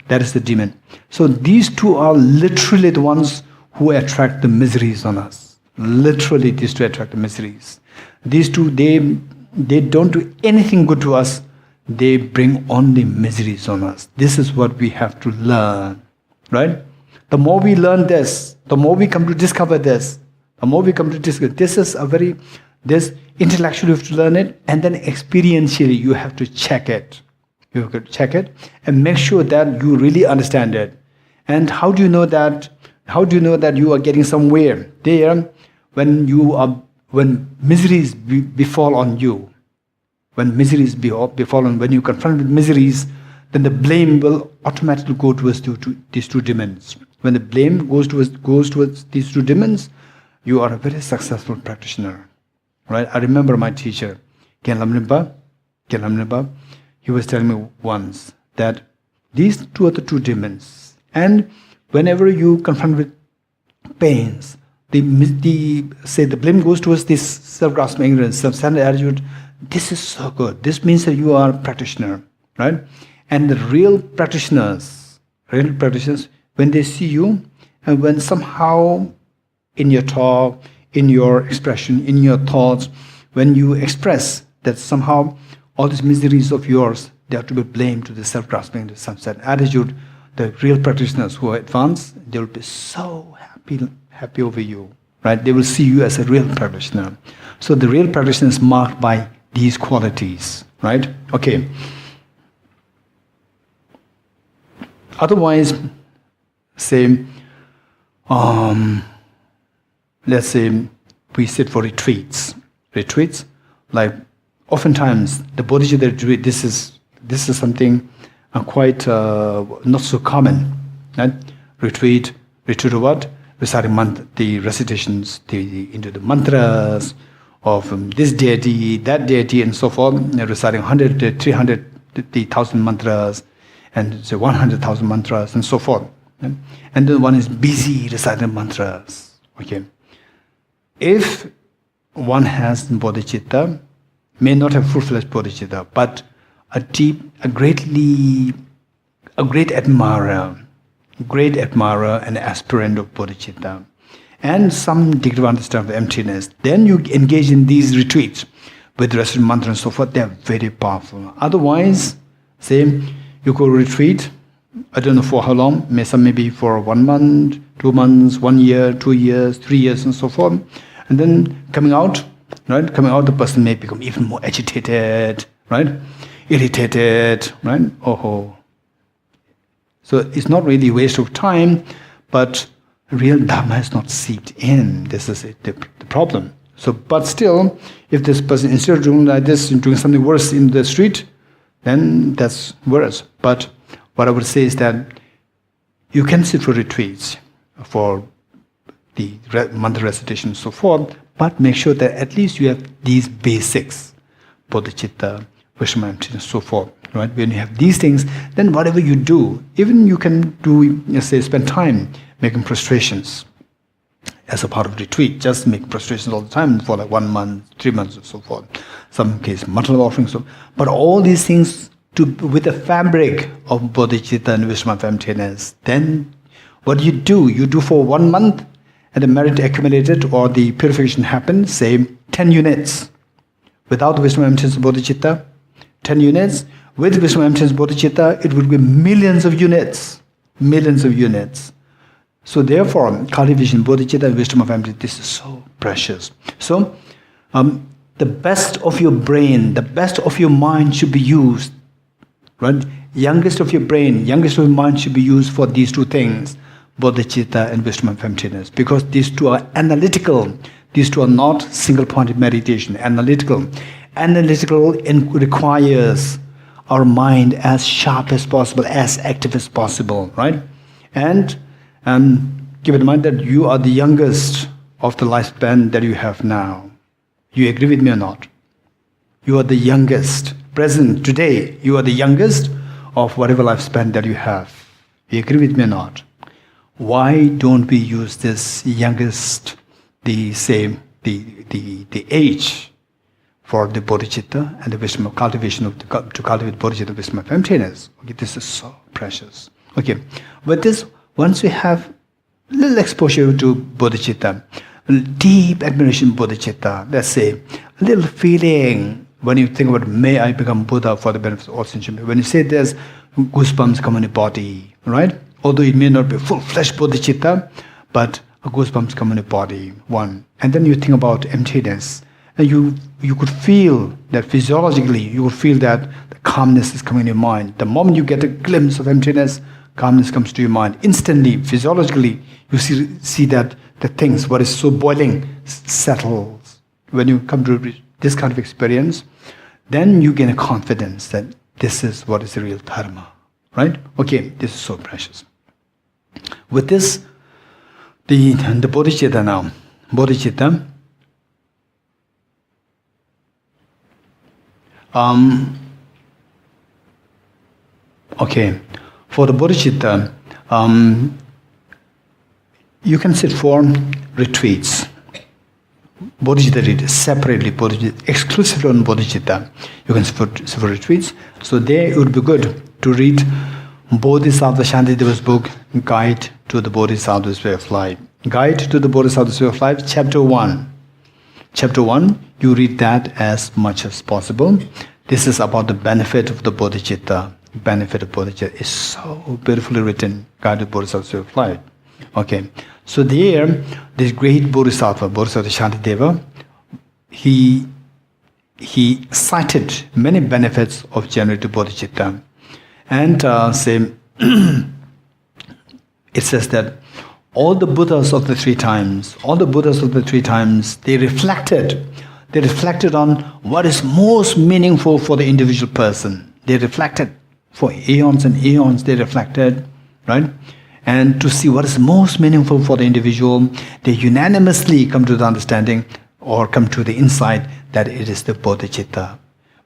Speaker 1: That is the demon. So these two are literally the ones who attract the miseries on us. Literally, these two attract the miseries. These two, they don't do anything good to us. They bring only miseries on us. This is what we have to learn, right? The more we learn this, the more we come to discover this, the more we come to discover, this intellectually you have to learn it, and then experientially you have to check it. You have to check it and make sure that you really understand it. And how do you know that? How do you know that you are getting somewhere? There, when miseries befall on you, when miseries befall on, when you confront with miseries, then the blame will automatically go towards these two demons. When the blame goes towards these two demons, you are a very successful practitioner, right? I remember my teacher, Ken Lamrimpa, he was telling me once that these two are the two demons, and whenever you confront with pains, the blame goes towards this self-grasping ignorance, self-centered attitude. This is so good. This means that you are a practitioner, right? And the real practitioners, when they see you, and when somehow in your talk, in your expression, in your thoughts, when you express that somehow all these miseries of yours, they are to be blamed to the self-grasping, the self-centered attitude, the real practitioners who are advanced, they will be so happy over you, right? They will see you as a real practitioner. So the real practitioner is marked by these qualities, right? Okay. Otherwise, say, let's say we sit for retreats, like oftentimes the Bodhicitta retreat, this is something quite not so common, right? Retreat of what? Reciting the recitations, into the mantras of this deity, that deity, and so forth, reciting 100, 300, 1,000 mantras, and say 100,000 mantras, and so forth. And then one is busy reciting mantras. Okay. If one has bodhicitta, may not have full-fledged bodhicitta, but a great admirer and aspirant of bodhicitta, and some degree of understanding of emptiness, then you engage in these retreats with the rest of the mantra and so forth. They are very powerful. Otherwise, say you go retreat, I don't know for how long, maybe for 1 month, 2 months, 1 year, 2 years, 3 years, and so forth. And then coming out, the person may become even more agitated, right? Irritated, right? Oh. So it's not really a waste of time, but real Dharma has not seeped in. This is the problem. So, but still, if this person, instead of doing like this, doing something worse in the street, then that's worse. But what I would say is that you can sit for retreats, for the mantra recitation and so forth, but make sure that at least you have these basics, bodhicitta, vishma, and so forth. Right? When you have these things, then whatever you do, even you can do, spend time making prostrations as a part of retreat, just make prostrations all the time for like 1 month, 3 months, and so forth. Some case material offerings, but all these things with the fabric of bodhicitta and vishma emptiness. Then what you do for 1 month, and the merit accumulated or the purification happens, say 10 units. Without the vishma emptiness bodhicitta, 10 units. With vishma emptiness bodhicitta, it would be millions of units. So therefore, cultivation bodhicitta and wisdom of emptiness, this is so precious. So the best of your brain, the best of your mind should be used, right? Youngest of your brain, youngest of your mind should be used for these two things, bodhicitta and wisdom of emptiness, because these two are analytical. These two are not single-pointed meditation. Analytical requires our mind as sharp as possible, as active as possible, right? And keep in mind that you are the youngest of the lifespan that you have now. You agree with me or not? You are the youngest. Present, today, you are the youngest of whatever lifespan that you have. You agree with me or not? Why don't we use this youngest, the age for the bodhicitta and the wisdom of cultivation to cultivate bodhicitta, wisdom of emptiness? Okay, this is so precious. Okay, with this, once we have little exposure to bodhicitta, deep admiration bodhicitta, let's say, a little feeling when you think about may I become Buddha for the benefit of all sentient. When you say there's goosebumps come in your body, right? Although it may not be full-fledged bodhicitta, but goosebumps come in your body, one. And then you think about emptiness, and you could feel that physiologically, you would feel that the calmness is coming in your mind. The moment you get a glimpse of emptiness, calmness comes to your mind. Instantly, physiologically, you see that the things, what is so boiling, settles. When you come to this kind of experience, then you gain a confidence that this is what is the real dharma, right? Okay, this is so precious. With this, the bodhicitta now. Bodhicitta. Okay, for the bodhicitta, you can sit for retreats. Bodhicitta retreats, separately, bodhicitta, exclusively on bodhicitta. You can sit for retreats. So there it would be good to read Bodhisattva Shantideva's book, Guide to the Bodhisattva's Way of Life. Guide to the Bodhisattva's Way of Life, Chapter 1. Chapter 1, you read that as much as possible. This is about the benefit of the bodhicitta. Benefit of bodhicitta is so beautifully written, Guide to the Bodhisattva's Way of Life. Okay, so there, this great Bodhisattva, Bodhisattva Shantideva, he cited many benefits of generative bodhicitta. And it says that all the Buddhas of the three times, they reflected on what is most meaningful for the individual person. They reflected for eons and eons, they reflected, right? And to see what is most meaningful for the individual, they unanimously come to the understanding or come to the insight that it is the bodhicitta,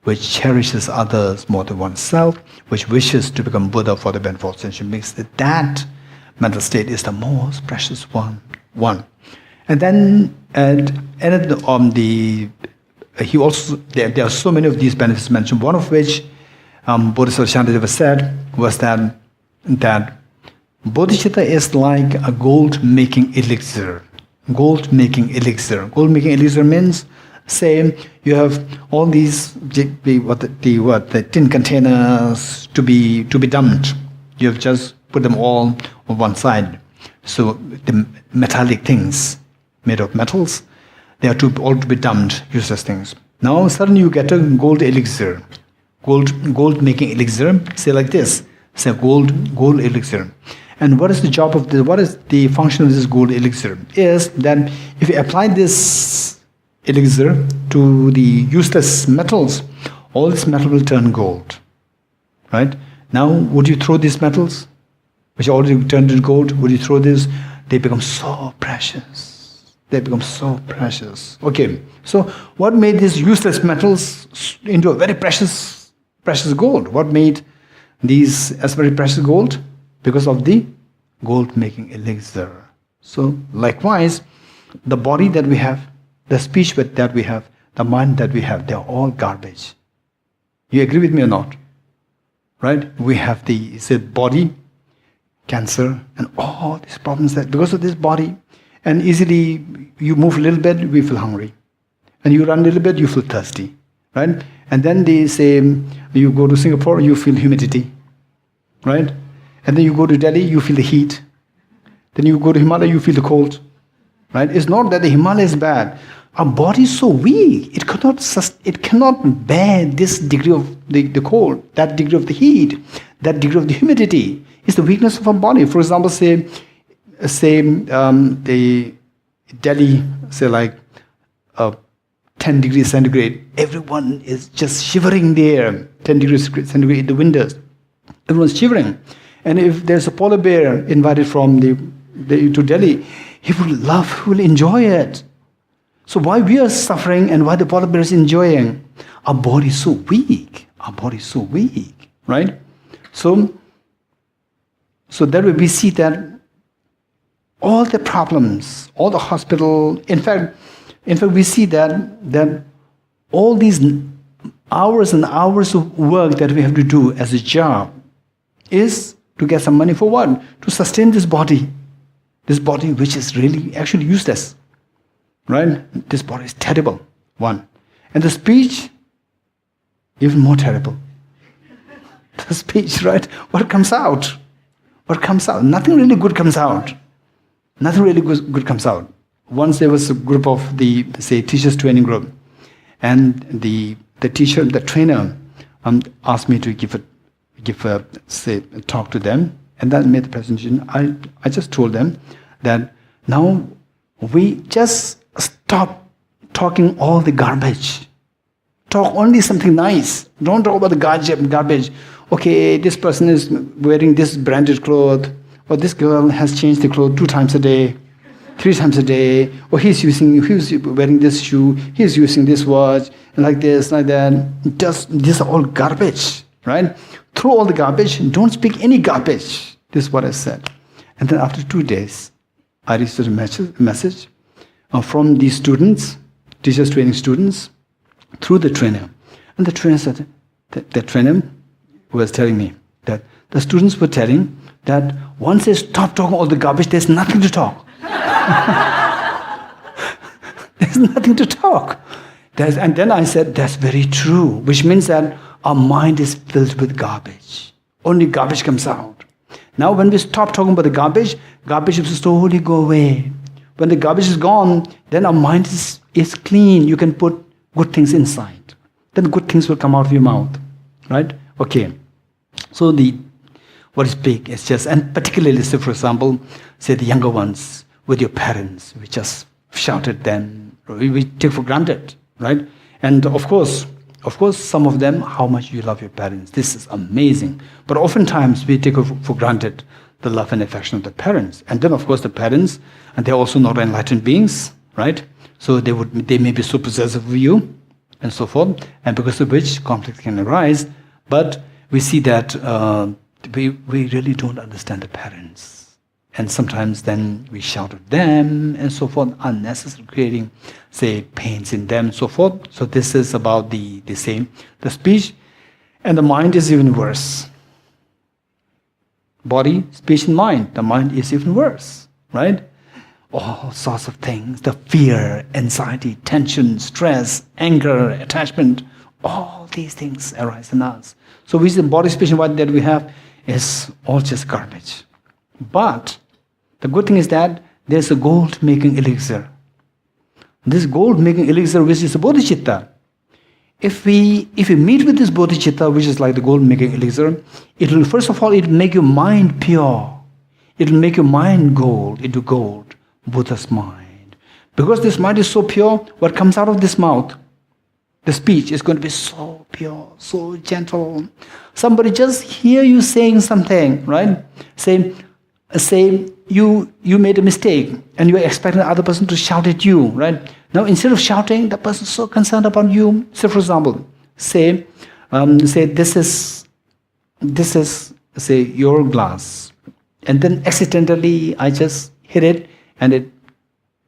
Speaker 1: which cherishes others more than oneself, which wishes to become Buddha for the benefit of sentient beings. That mental state is the most precious one. And then, he also, there are so many of these benefits mentioned. One of which Bodhisattva Shantideva said was that bodhicitta is like a gold-making elixir. Gold-making elixir. Gold-making elixir means, say, you have all these the tin containers to be dumped. You have just put them all on one side. So the metallic things made of metals, they are all to be dumped, useless things. Now suddenly you get a gold elixir, gold making elixir. Say like this, say gold elixir. And what is the job of what is the function of this gold elixir? Is that if you apply this elixir to the useless metals, all this metal will turn gold. Right? Now, would you throw these metals, which are already turned into gold, would you throw this? They become so precious. Okay, so what made these useless metals into a very precious gold? What made these as very precious gold? Because of the gold-making elixir. So, likewise, the body that we have, the speech that we have, the mind that we have, they are all garbage. You agree with me or not? Right? We have the body, cancer, and all these problems that because of this body, and easily you move a little bit, we feel hungry. And you run a little bit, you feel thirsty. Right? And then they say, you go to Singapore, you feel humidity. Right? And then you go to Delhi, you feel the heat. Then you go to Himalaya, you feel the cold. Right? It's not that the Himalaya is bad. Our body is so weak, it cannot bear this degree of the cold, that degree of the heat, that degree of the humidity. It's the weakness of our body. For example, say the Delhi, say like 10 degrees centigrade, everyone is just shivering there, 10 degrees centigrade in the winters. Everyone's shivering. And if there's a polar bear invited from to Delhi, he will enjoy it. So why we are suffering and why the polar bear is enjoying? Our body is so weak. Right? So that way we see that all the problems, all the hospital, in fact we see that all these hours and hours of work that we have to do as a job is to get some money for what? To sustain this body which is really actually useless. right? This body is terrible, one. And the speech, even more terrible. The speech, right? What comes out? What comes out? Nothing really good comes out. Nothing really good comes out. Once there was a group of the, say, teachers training group, and the teacher, the trainer, asked me to give a talk to them, and then made the presentation. I just told them that now we just stop talking all the garbage. Talk only something nice. Don't talk about the garbage. Okay, this person is wearing this branded cloth, or this girl has changed the clothes 2 times a day, 3 times a day, or he's wearing this shoe, he's using this watch, and like this, like that. These are all garbage, right? Throw all the garbage, don't speak any garbage. This is what I said. And then after 2 days, I received a message from these students, teachers training students, through the trainer. And the trainer said, the trainer was telling me that the students were telling that once they stop talking all the garbage, there's nothing to talk. There's nothing to talk. And then I said, that's very true, which means that our mind is filled with garbage. Only garbage comes out. Now when we stop talking about the garbage will slowly go away. When the garbage is gone, then our mind is clean. You can put good things inside. Then good things will come out of your mouth. Right? Okay. So what is big is just, and particularly, say for example, say the younger ones with your parents, we just shout at them, we take for granted, right? And of course, some of them, how much you love your parents. This is amazing. But oftentimes we take for granted the love and affection of the parents. And then of course the parents, and they're also not enlightened beings, right? So they may be so possessive of you, and so forth, and because of which conflict can arise. But we see that we really don't understand the parents. And sometimes then we shout at them and so forth, unnecessarily creating, say, pains in them and so forth. So this is about the same. The speech and the mind is even worse. Body, speech and mind. The mind is even worse, right? All sorts of things. The fear, anxiety, tension, stress, anger, attachment, all these things arise in us. So which the body, speech and mind that we have is all just garbage. But the good thing is that there's a gold-making elixir. This gold-making elixir, which is a bodhicitta. If we meet with this bodhicitta, which is like the gold-making elixir, it will, first of all, it will make your mind pure. It will make your mind gold into gold, Buddha's mind. Because this mind is so pure, what comes out of this mouth, the speech is going to be so pure, so gentle. Somebody just hear you saying something, right? Say you made a mistake and you are expecting the other person to shout at you, right? Now instead of shouting, the person is so concerned about you. Say for example, say this is say your glass, and then accidentally I just hit it and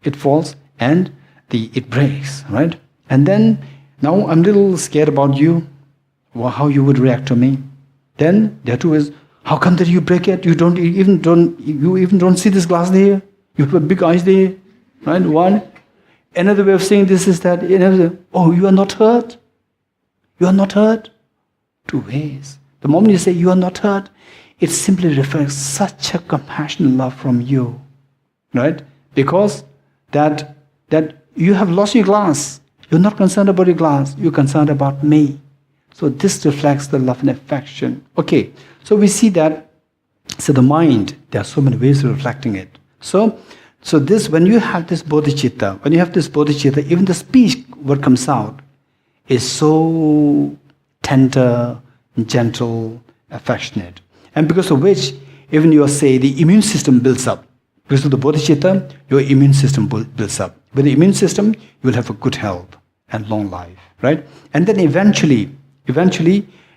Speaker 1: it falls and it breaks, right? And then now I'm a little scared about you, how you would react to me. Then there too is, how come that you break it? You even don't see this glass there. You have big eyes there, right? One. Another way of saying this is that, oh, you are not hurt. You are not hurt. 2 ways. The moment you say you are not hurt, it simply reflects such a compassionate love from you, right? Because that you have lost your glass. You're not concerned about your glass. You're concerned about me. So this reflects the love and affection. Okay, so we see that, so the mind, there are so many ways of reflecting it. So this, when you have this bodhicitta, even the speech, what comes out, is so tender, gentle, affectionate. And because of which, even the immune system builds up. Because of the bodhicitta, your immune system builds up. With the immune system, you will have a good health and long life, right? And then eventually,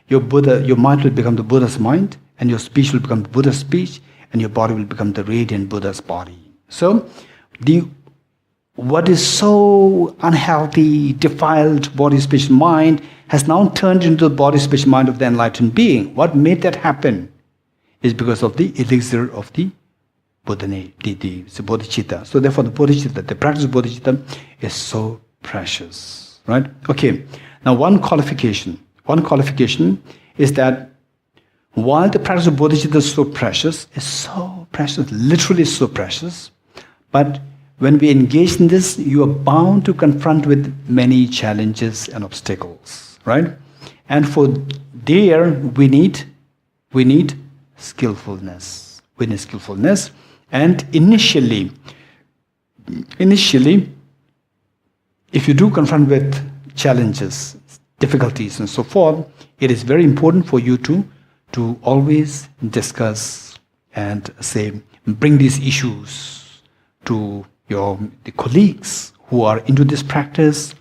Speaker 1: your mind will become the Buddha's mind, and your speech will become the Buddha's speech, and your body will become the radiant Buddha's body. So, what is so unhealthy, defiled body, speech, mind has now turned into the body, speech, mind of the enlightened being. What made that happen is because of the elixir of the Bodhane, the Bodhicitta. So therefore the Bodhicitta, the practice of Bodhicitta is so precious. Right? Okay. Now one qualification is that while the practice of Bodhicitta is so precious, literally so precious, but when we engage in this, you are bound to confront with many challenges and obstacles, right? And for there, we need skillfulness. We need skillfulness. And initially, if you do confront with challenges, difficulties, and so forth, it is very important for you to always discuss and bring these issues to the colleagues who are into this practice,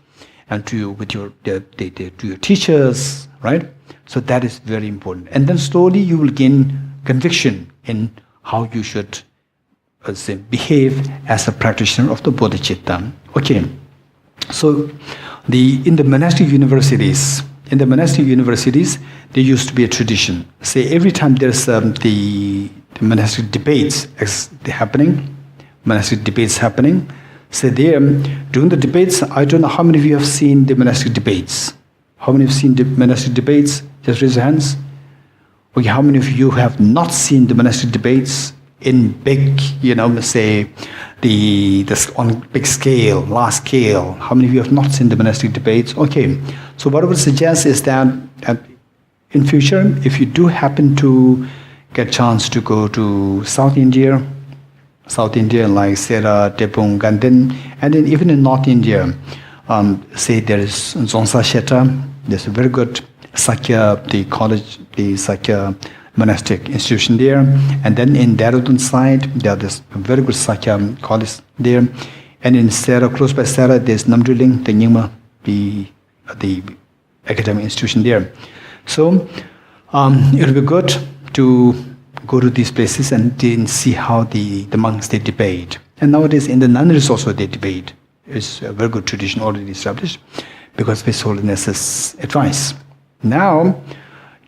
Speaker 1: and to your teachers, right? So that is very important. And then slowly you will gain conviction in how you should behave as a practitioner of the Bodhicitta. Okay. So in the monastic universities, there used to be a tradition. Say every time there's the monastic debates happening. Say there, during the debates, I don't know how many of you have seen the monastic debates. How many have seen the monastic debates? Just raise your hands. Okay, how many of you have not seen the monastic debates in big, say on big scale, large scale? How many of you have not seen the monastic debates? Okay, so what I would suggest is that in future, if you do happen to get a chance to go to South India like Sera, Tepung, Gandhin, and then even in North India, say there is Dzongsa Sheta, there's a very good Sakya, the college, the Sakya monastic institution there, and then in Dehradun side, there's a very good Sakya college there, and in Sera, close by Sera, there's Namdriling, the Nyingma, the academic institution there. So it will be good to go to these places and then see how the monks, they debate. And nowadays in the nunneries also they debate. It's a very good tradition already established because of His Holiness's advice. Now,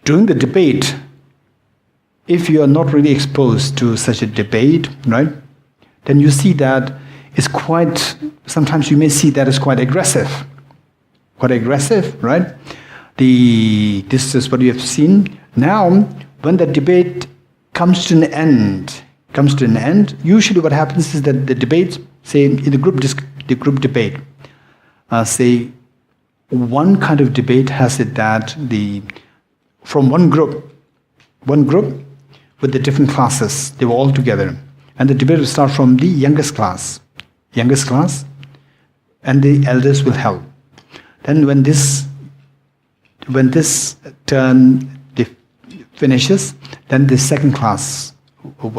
Speaker 1: during the debate, if you are not really exposed to such a debate, right, then you see that it's sometimes you may see that it's quite aggressive, right? This is what you have seen. Now, when the debate comes to an end, usually what happens is that the debates, say in the group debate, say one kind of debate has it that from one group with the different classes, they were all together, and the debate will start from the youngest class, and the elders will help. Then when this turn finishes, then the second class,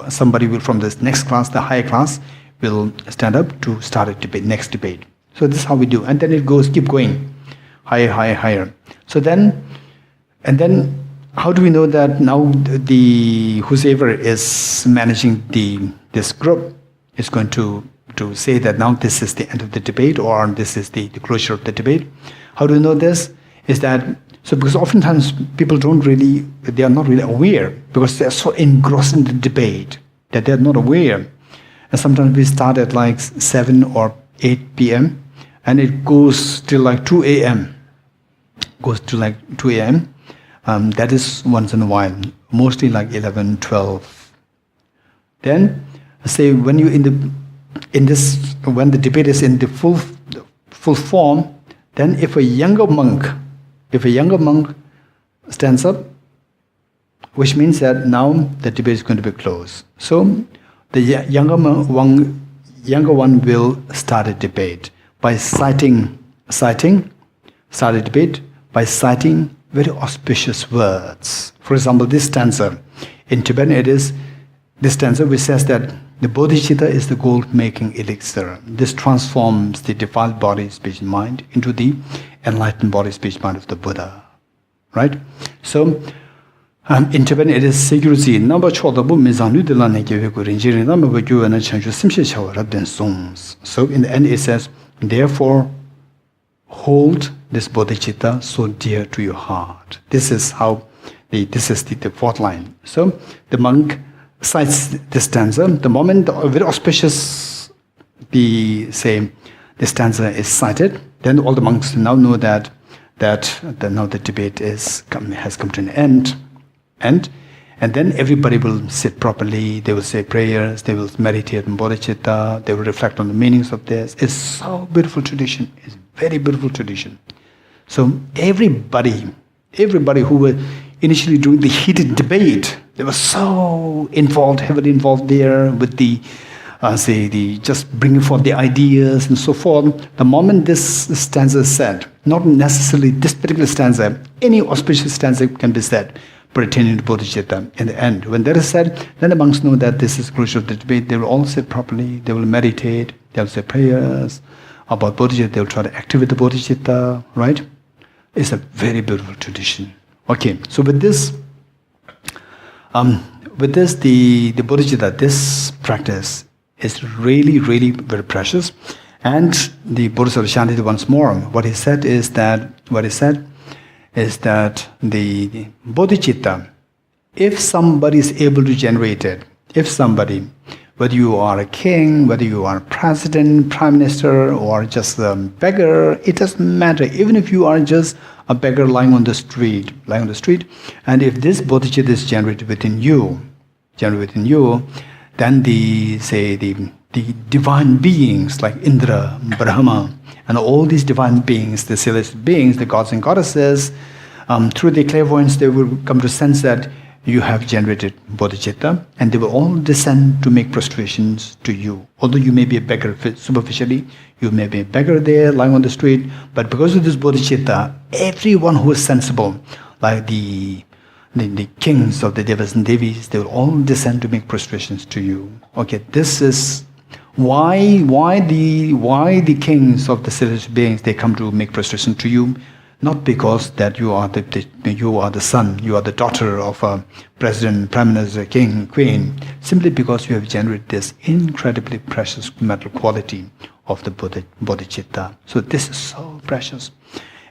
Speaker 1: somebody will from this next class, the higher class, will stand up to start a debate, next debate. So this is how we do, and then it keep going, higher. So then how do we know that now whoever is managing this group is going to say that now this is the end of the debate, or this is the closure of the debate? How do we know this? Is that because oftentimes people they are not really aware, because they are so engrossed in the debate that they are not aware. And sometimes we start at like 7 or 8 p.m. and it goes till like 2 a.m. That is once in a while, mostly like 11, 12. Then, say when you when the debate is in the full form, then if a younger monk stands up, which means that now the debate is going to be closed. So the younger one will start a debate by citing very auspicious words. For example, this stanza in Tibetan, it is this stanza which says that the Bodhicitta is the gold-making elixir. This transforms the defiled body, speech, and mind into the enlightened body, speech, mind of the Buddha. Right? So, in Tibetan, it is Seguruzi. So, in the end, it says, therefore, hold this Bodhicitta so dear to your heart. This is the fourth line. So, the monk cites this stanza, the moment the very auspicious this stanza is cited, then all the monks now know that now the debate has come to an end, and then everybody will sit properly. They will say prayers. They will meditate on Bodhicitta. They will reflect on the meanings of this. It's so beautiful tradition. It's very beautiful tradition. So everybody who were initially doing the heated debate, they were so involved, heavily involved there with the just bringing forth the ideas and so forth. The moment this stanza is said, not necessarily this particular stanza, any auspicious stanza can be said pertaining to Bodhicitta. In the end, when that is said, then the monks know that this is crucial to the debate. They will all sit properly. They will meditate. They will say prayers about Bodhicitta. They will try to activate the Bodhicitta. Right? It's a very beautiful tradition. Okay, so with this, the Bodhicitta, this practice is really, really very precious. And the Bodhisattva Shanti once more, what he said is that the Bodhicitta, if somebody is able to generate it, if somebody, whether you are a king, whether you are a president, prime minister, or just a beggar, it doesn't matter. Even if you are just a beggar lying on the street, and if this Bodhicitta is generated within you, then the divine beings like Indra, Brahma, and all these divine beings, the celestial beings, the gods and goddesses, through their clairvoyance, they will come to sense that you have generated Bodhicitta, and they will all descend to make prostrations to you. Although you may be a beggar superficially, you may be a beggar there lying on the street, but because of this Bodhicitta, everyone who is sensible, like the kings of the Devas and Devis, they will all descend to make prostrations to you. Okay, this is why the kings of the celestial beings, they come to make prostration to you. Not because that you are the son, you are the daughter of a president, prime minister, king, queen. Simply because you have generated this incredibly precious mental quality of the Bodhicitta. So this is so precious.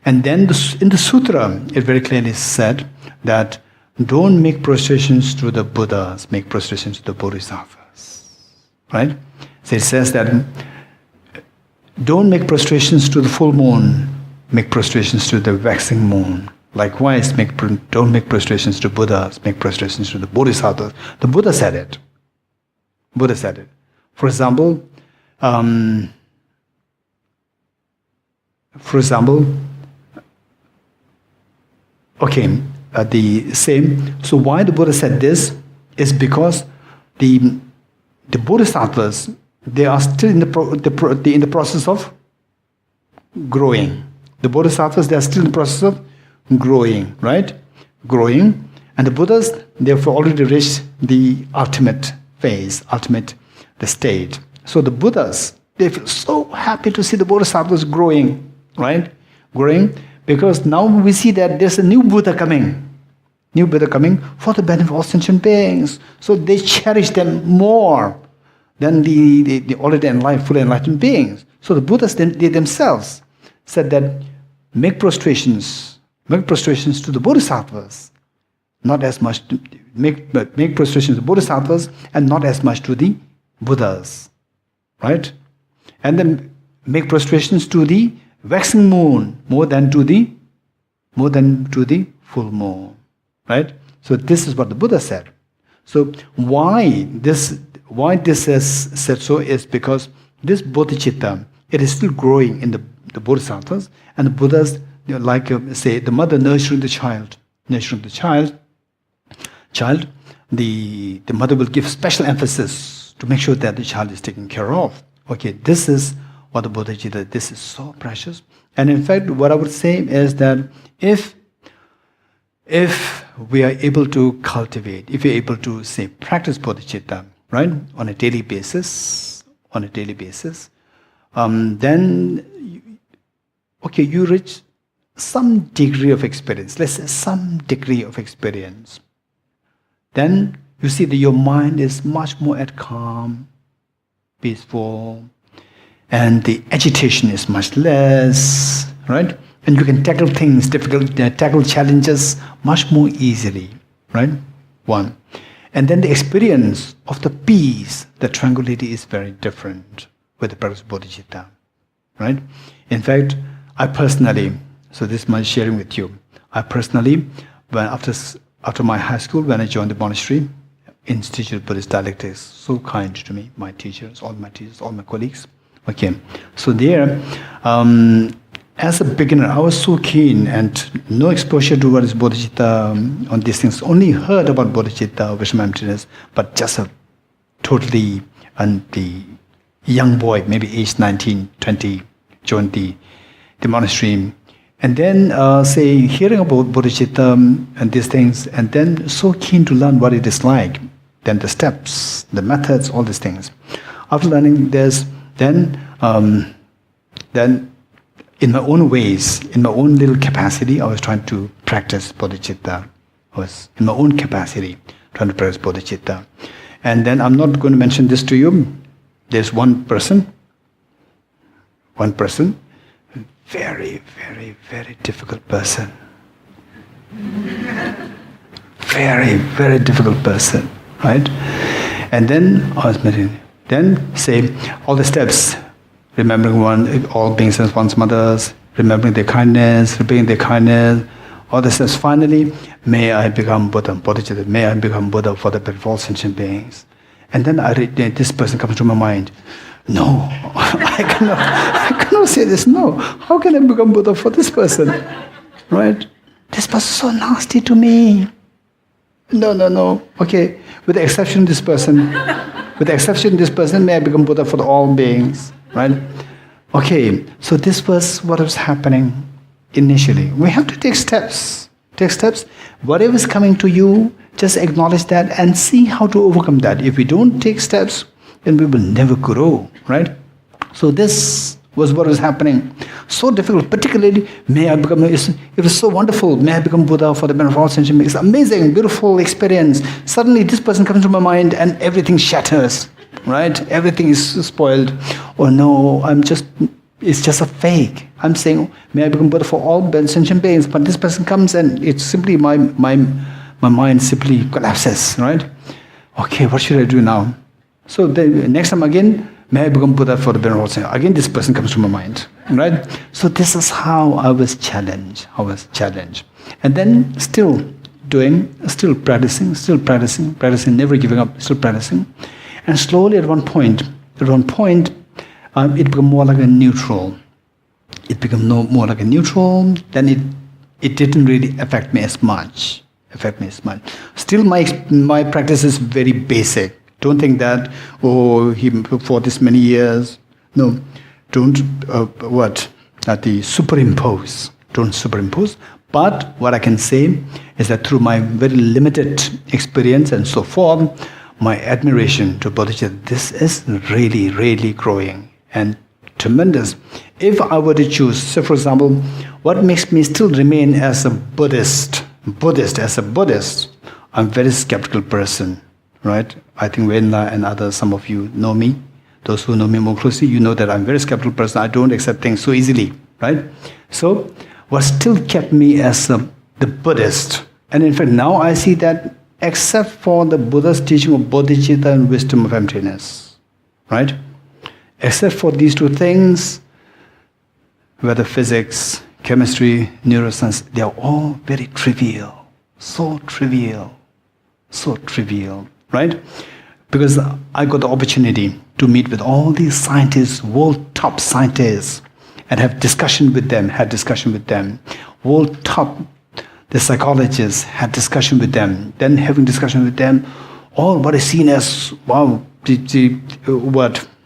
Speaker 1: And then in the sutra, it very clearly said that don't make prostrations to the Buddhas, make prostrations to the Bodhisattvas. Right? So it says that don't make prostrations to the full moon, make prostrations to the waxing moon. Likewise, don't make prostrations to Buddhas, make prostrations to the Bodhisattvas. The Buddha said it. For example, the same. So why the Buddha said this is because the Bodhisattvas, they are still in the process of growing. The Bodhisattvas, they are still in the process of growing, right? Growing. And the Buddhas, they have already reached the ultimate phase, the state. So the Buddhas, they feel so happy to see the Bodhisattvas growing, right? Growing, because now we see that there's a new Buddha coming for the benefit of all sentient beings. So they cherish them more than the already fully enlightened beings. So the Buddhas, they themselves said that make prostrations to the Bodhisattvas, not as much to make prostrations to the Bodhisattvas and not as much to the Buddhas, right? And then make prostrations to the waxing moon more than to the full moon, right? So this is what the Buddha said. So why this is said so is because this Bodhicitta, it is still growing in the Bodhisattvas, and the Buddhas, say the mother nurturing the child, the mother will give special emphasis to make sure that the child is taken care of. Okay, this is what the Bodhicitta, this is so precious. And in fact, what I would say is that if we are able to cultivate, if we're able to say practice Bodhicitta, right, on a daily basis, then you reach some degree of experience, let's say some degree of experience. Then you see that your mind is much more at calm, peaceful, and the agitation is much less, right? And you can tackle things, tackle challenges much more easily, right? One. And then the experience of the peace, the tranquility is very different with the practice of bodhicitta, right? In fact, I personally, so this is my sharing with you, I personally, when after my high school, when I joined the monastery, Institute of Buddhist Dialectics, so kind to me, my teachers, all my colleagues. Okay, so there, as a beginner, I was so keen and no exposure to what is bodhicitta on these things. Only heard about bodhicitta, wisdom emptiness, but just a totally young boy, maybe aged 19, 20, joined the monastery. And then, hearing about bodhicitta and these things, and then so keen to learn what it is like, then the steps, the methods, all these things. After learning this, then in my own ways, in my own little capacity, I was trying to practice bodhicitta. I was in my own capacity trying to practice bodhicitta. And then I'm not going to mention this to you. There's one person, very, very, very difficult person. Very, very difficult person, right? And then I was meditating. Then say all the steps, remembering all beings as one's mothers, remembering their kindness, all the steps. Finally, may I become Buddha, Bodhicitta, may I become Buddha for the benefit of all sentient beings. And then this person comes to my mind. No, I cannot say this. No, how can I become Buddha for this person? Right? This person is so nasty to me. No. Okay, with the exception of this person, may I become Buddha for all beings. Right? Okay, so this was what was happening initially. We have to take steps. Whatever is coming to you, just acknowledge that and see how to overcome that. If we don't take steps, then we will never grow, right? So this was what was happening. So difficult, particularly, it was so wonderful, may I become Buddha for the benefit of all sentient beings. Amazing, beautiful experience. Suddenly this person comes to my mind and everything shatters, right? Everything is spoiled. Oh no, it's just a fake. I'm saying, may I become Buddha for all sentient beings, but this person comes and it's simply, my mind simply collapses, right? Okay, what should I do now? So the next time again, may I become Buddha for the benefit of all sentient beings. Again, this person comes to my mind, right? So this is how I was challenged. And then still practicing, never giving up, still practicing. And slowly at one point, it became more like a neutral. Then it didn't really affect me as much. Still, my practice is very basic. Don't think that, for this many years. No, don't, superimpose. Don't superimpose. But what I can say is that through my very limited experience and so forth, my admiration to Bodhicitta, this is really, really growing and tremendous. If I were to choose, say for example, what makes me still remain as a Buddhist, I'm a very skeptical person, right? I think Venla and others, some of you know me. Those who know me more closely, you know that I'm a very skeptical person. I don't accept things so easily, right? So, what still kept me as the Buddhist, and in fact now I see that except for the Buddha's teaching of bodhicitta and wisdom of emptiness, right? Except for these two things, whether physics, chemistry, neuroscience, they are all very trivial, so trivial, right? Because I got the opportunity to meet with all these scientists, world top scientists, and have discussion with them, world top, the psychologists had discussion with them, then having discussion with them, all what is seen as,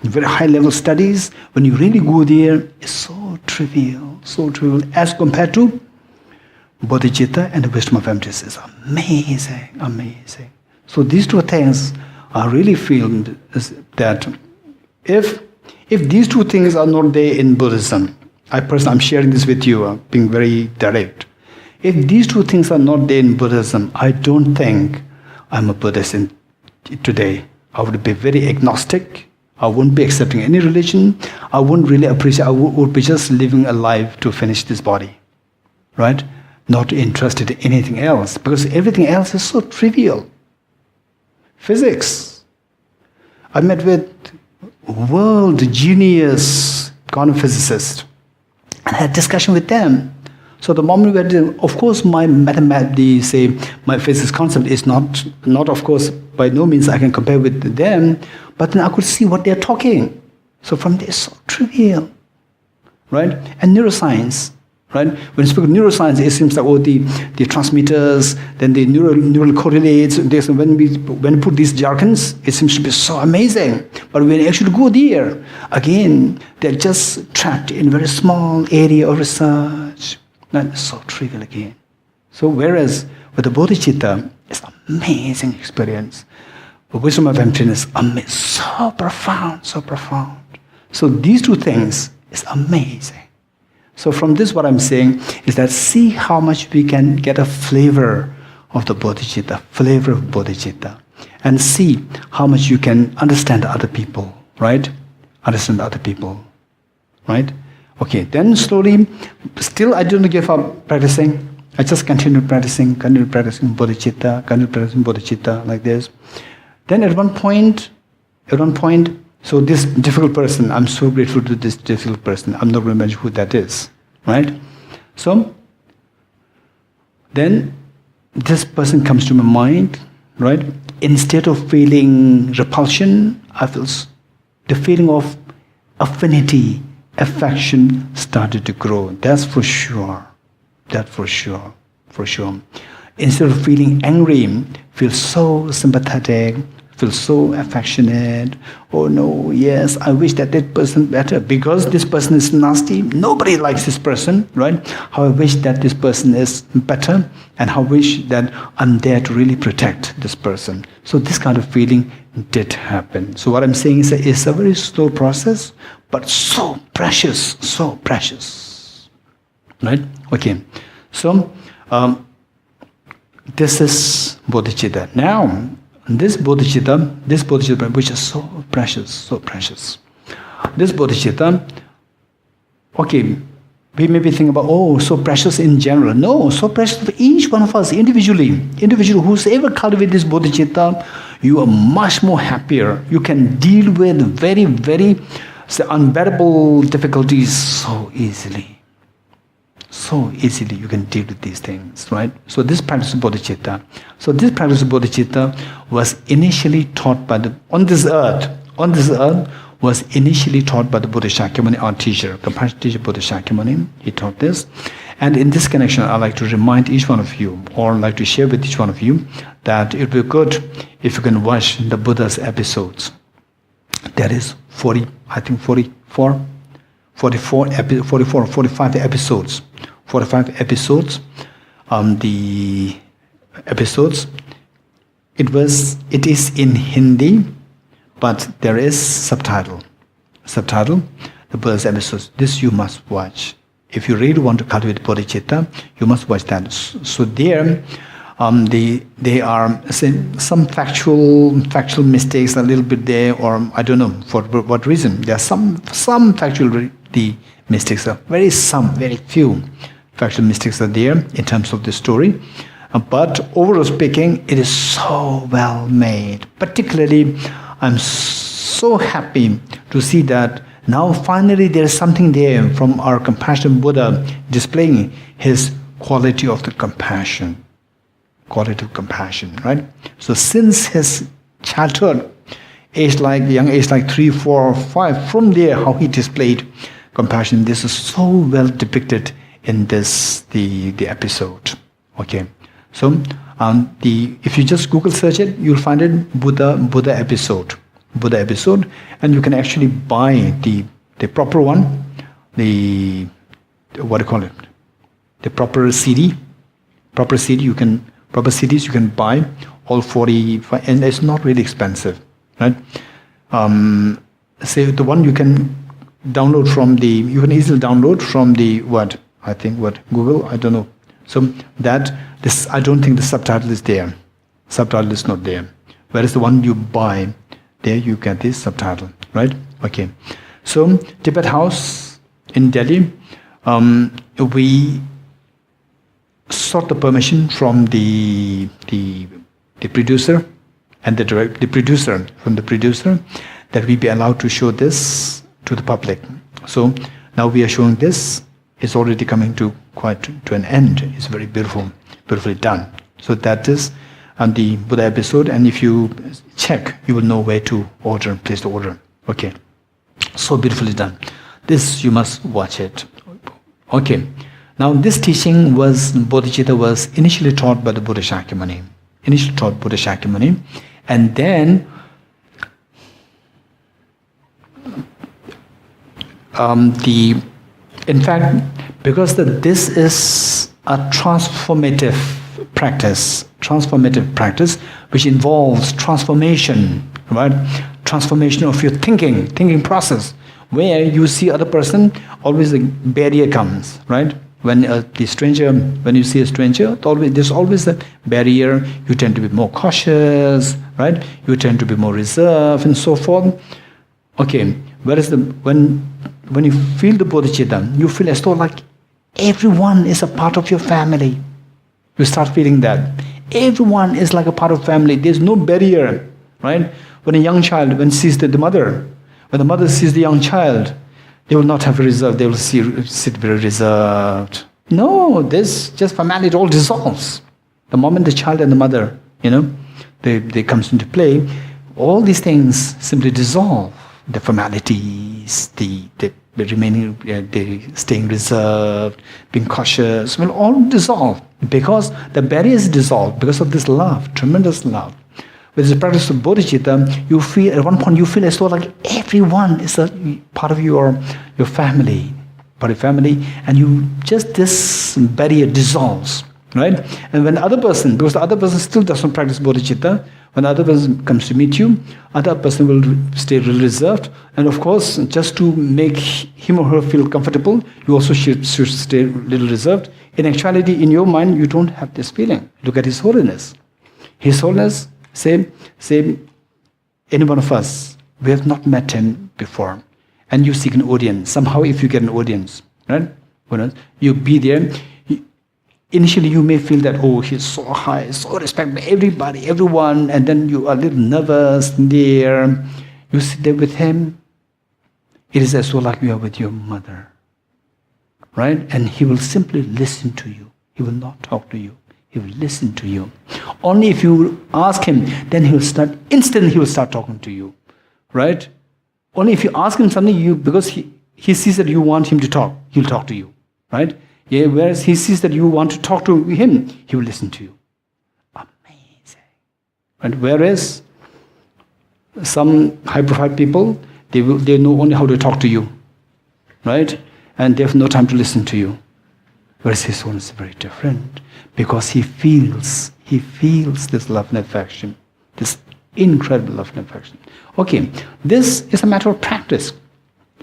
Speaker 1: very high level studies, when you really go there, it's so trivial, as compared to bodhicitta and the wisdom of emptiness is amazing. So these two things, I really feel that if these two things are not there in Buddhism, I'm sharing this with you, being very direct. If these two things are not there in Buddhism, I don't think I'm a Buddhist today. I would be very agnostic. I wouldn't be accepting any religion. I wouldn't really appreciate, I would be just living a life to finish this body, right? Not interested in anything else, because everything else is so trivial. physics. I met with world genius quantum physicists and had discussion with them. So the moment we had, of course, my physics concept is not of course, by no means I can compare with them, but then I could see what they're talking. So from there, it's so trivial, right? And neuroscience, right? When you speak of neuroscience, it seems like the transmitters, then the neural correlates. When we put these jargons, it seems to be so amazing. But when you actually go there, again, they're just trapped in a very small area of research. That's so trivial again. So whereas with the Bodhicitta, it's an amazing experience. The wisdom of emptiness, so profound, so profound. So these two things is amazing. So from this, what I'm saying is that see how much we can get a flavor of the Bodhicitta, and see how much you can understand other people, right? Understand other people, right? Okay, then slowly, still I didn't give up practicing. I just continued practicing Bodhicitta, like this. Then at one point, so this difficult person, I'm so grateful to this difficult person. I'm not going to mention who that is, right? So, then this person comes to my mind, right? Instead of feeling repulsion, I feel the feeling of affinity, affection started to grow. That's for sure. That for sure. Instead of feeling angry, feel so sympathetic, feel so affectionate. Oh no, yes, I wish that person better. Because this person is nasty, nobody likes this person, right? How I wish that this person is better, and how I wish that I'm there to really protect this person. So this kind of feeling did happen. So what I'm saying is that it's a very slow process, but so precious, right? Okay, so this is Bodhicitta. Now, this Bodhicitta, which is so precious. This Bodhicitta, okay, we may be thinking about, so precious in general. No, so precious for each one of us individually. Who's ever cultivated this Bodhicitta, you are much more happier. You can deal with very, very unbearable difficulties so easily. So easily you can deal with these things, right? So this practice of Bodhicitta. Was initially taught by on this earth was initially taught by the Buddha Shakyamuni, our teacher, compassion teacher Buddha Shakyamuni. He taught this. And in this connection, I'd like to remind each one of you, or like to share with each one of you, that it would be good if you can watch the Buddha's episodes. There is 45 episodes. 45 episodes. The episodes. It is in Hindi, but there is subtitle. The Buddha's episodes. This you must watch. If you really want to cultivate bodhicitta, you must watch that. So there, they are some factual mistakes a little bit there, or I don't know for what reason. There are some factual mistakes. Very few factual mistakes are there in terms of the story. But overall speaking, it is so well made. Particularly, I'm so happy to see that now finally there is something there from our compassionate Buddha displaying his quality of the compassion. Right? So since his childhood, young age like 3, 4, 5, from there how he displayed compassion, this is so well depicted in the episode. Okay. So if you just Google search it, you'll find it Buddha episode, and you can actually buy the proper one, the proper CD. Proper CDs you can buy all 45, and it's not really expensive, right? Say the one you can download you can easily download from Google, I don't know. So I don't think the subtitle is there. Subtitle is not there. Whereas the one you buy, there you get this subtitle, right? Okay. So Tibet House in Delhi, we sought the permission from the producer and the producer, that we be allowed to show this to the public. So now we are showing this. It's already coming to an end. It's very beautifully done. So that is on the Buddha episode, and if you check, you will know where to place the order. Okay, so beautifully done. This you must watch it. Okay, now this teaching Bodhicitta was initially taught by the Buddha Shakyamuni. And then in fact, because this is a transformative practice which involves transformation, right? Transformation of your thinking process, where you see other person, always a barrier comes, right? When you see a stranger, there's always a barrier. You tend to be more cautious, right? You tend to be more reserved and so forth. Okay, whereas when you feel the bodhicitta, you feel as though like everyone is a part of your family. You start feeling that everyone is like a part of family. There's no barrier, right? When a young child, when sees the mother, when the mother sees the young child, they will not have a reserve. They will sit very reserved. No, this just formality, it all dissolves. The moment the child and the mother, they comes into play, all these things simply dissolve. The formalities, the remaining, the staying reserved, being cautious, will all dissolve because the barrier is dissolved because of this love, tremendous love. With the practice of bodhicitta, you feel at one point as though like everyone is a part of your family, and this barrier dissolves, right? And when the other person, because the other person still doesn't practice bodhicitta, when the other person comes to meet you, other person will stay really reserved, and of course, just to make him or her feel comfortable, you also should stay a little reserved. In actuality, in your mind, you don't have this feeling. Look at His Holiness. His Holiness, say any one of us, we have not met him before, and you seek an audience. Somehow, if you get an audience, right? You be there. Initially, you may feel that, oh, he's so high, so respected by everybody, everyone, and then you are a little nervous there. You sit there with him. It is as though like you are with your mother, right? And he will simply listen to you. He will not talk to you. He will listen to you. Only if you ask him, then instantly he will start talking to you, right? Only if you ask him something, because he sees that you want him to talk, he'll talk to you, right? Yeah, whereas he sees that you want to talk to him, he will listen to you. Amazing. Right? Whereas some high-profile people, they know only how to talk to you, right? And they have no time to listen to you. Whereas his own is very different, because he feels this love and affection, this incredible love and affection. Okay, this is a matter of practice.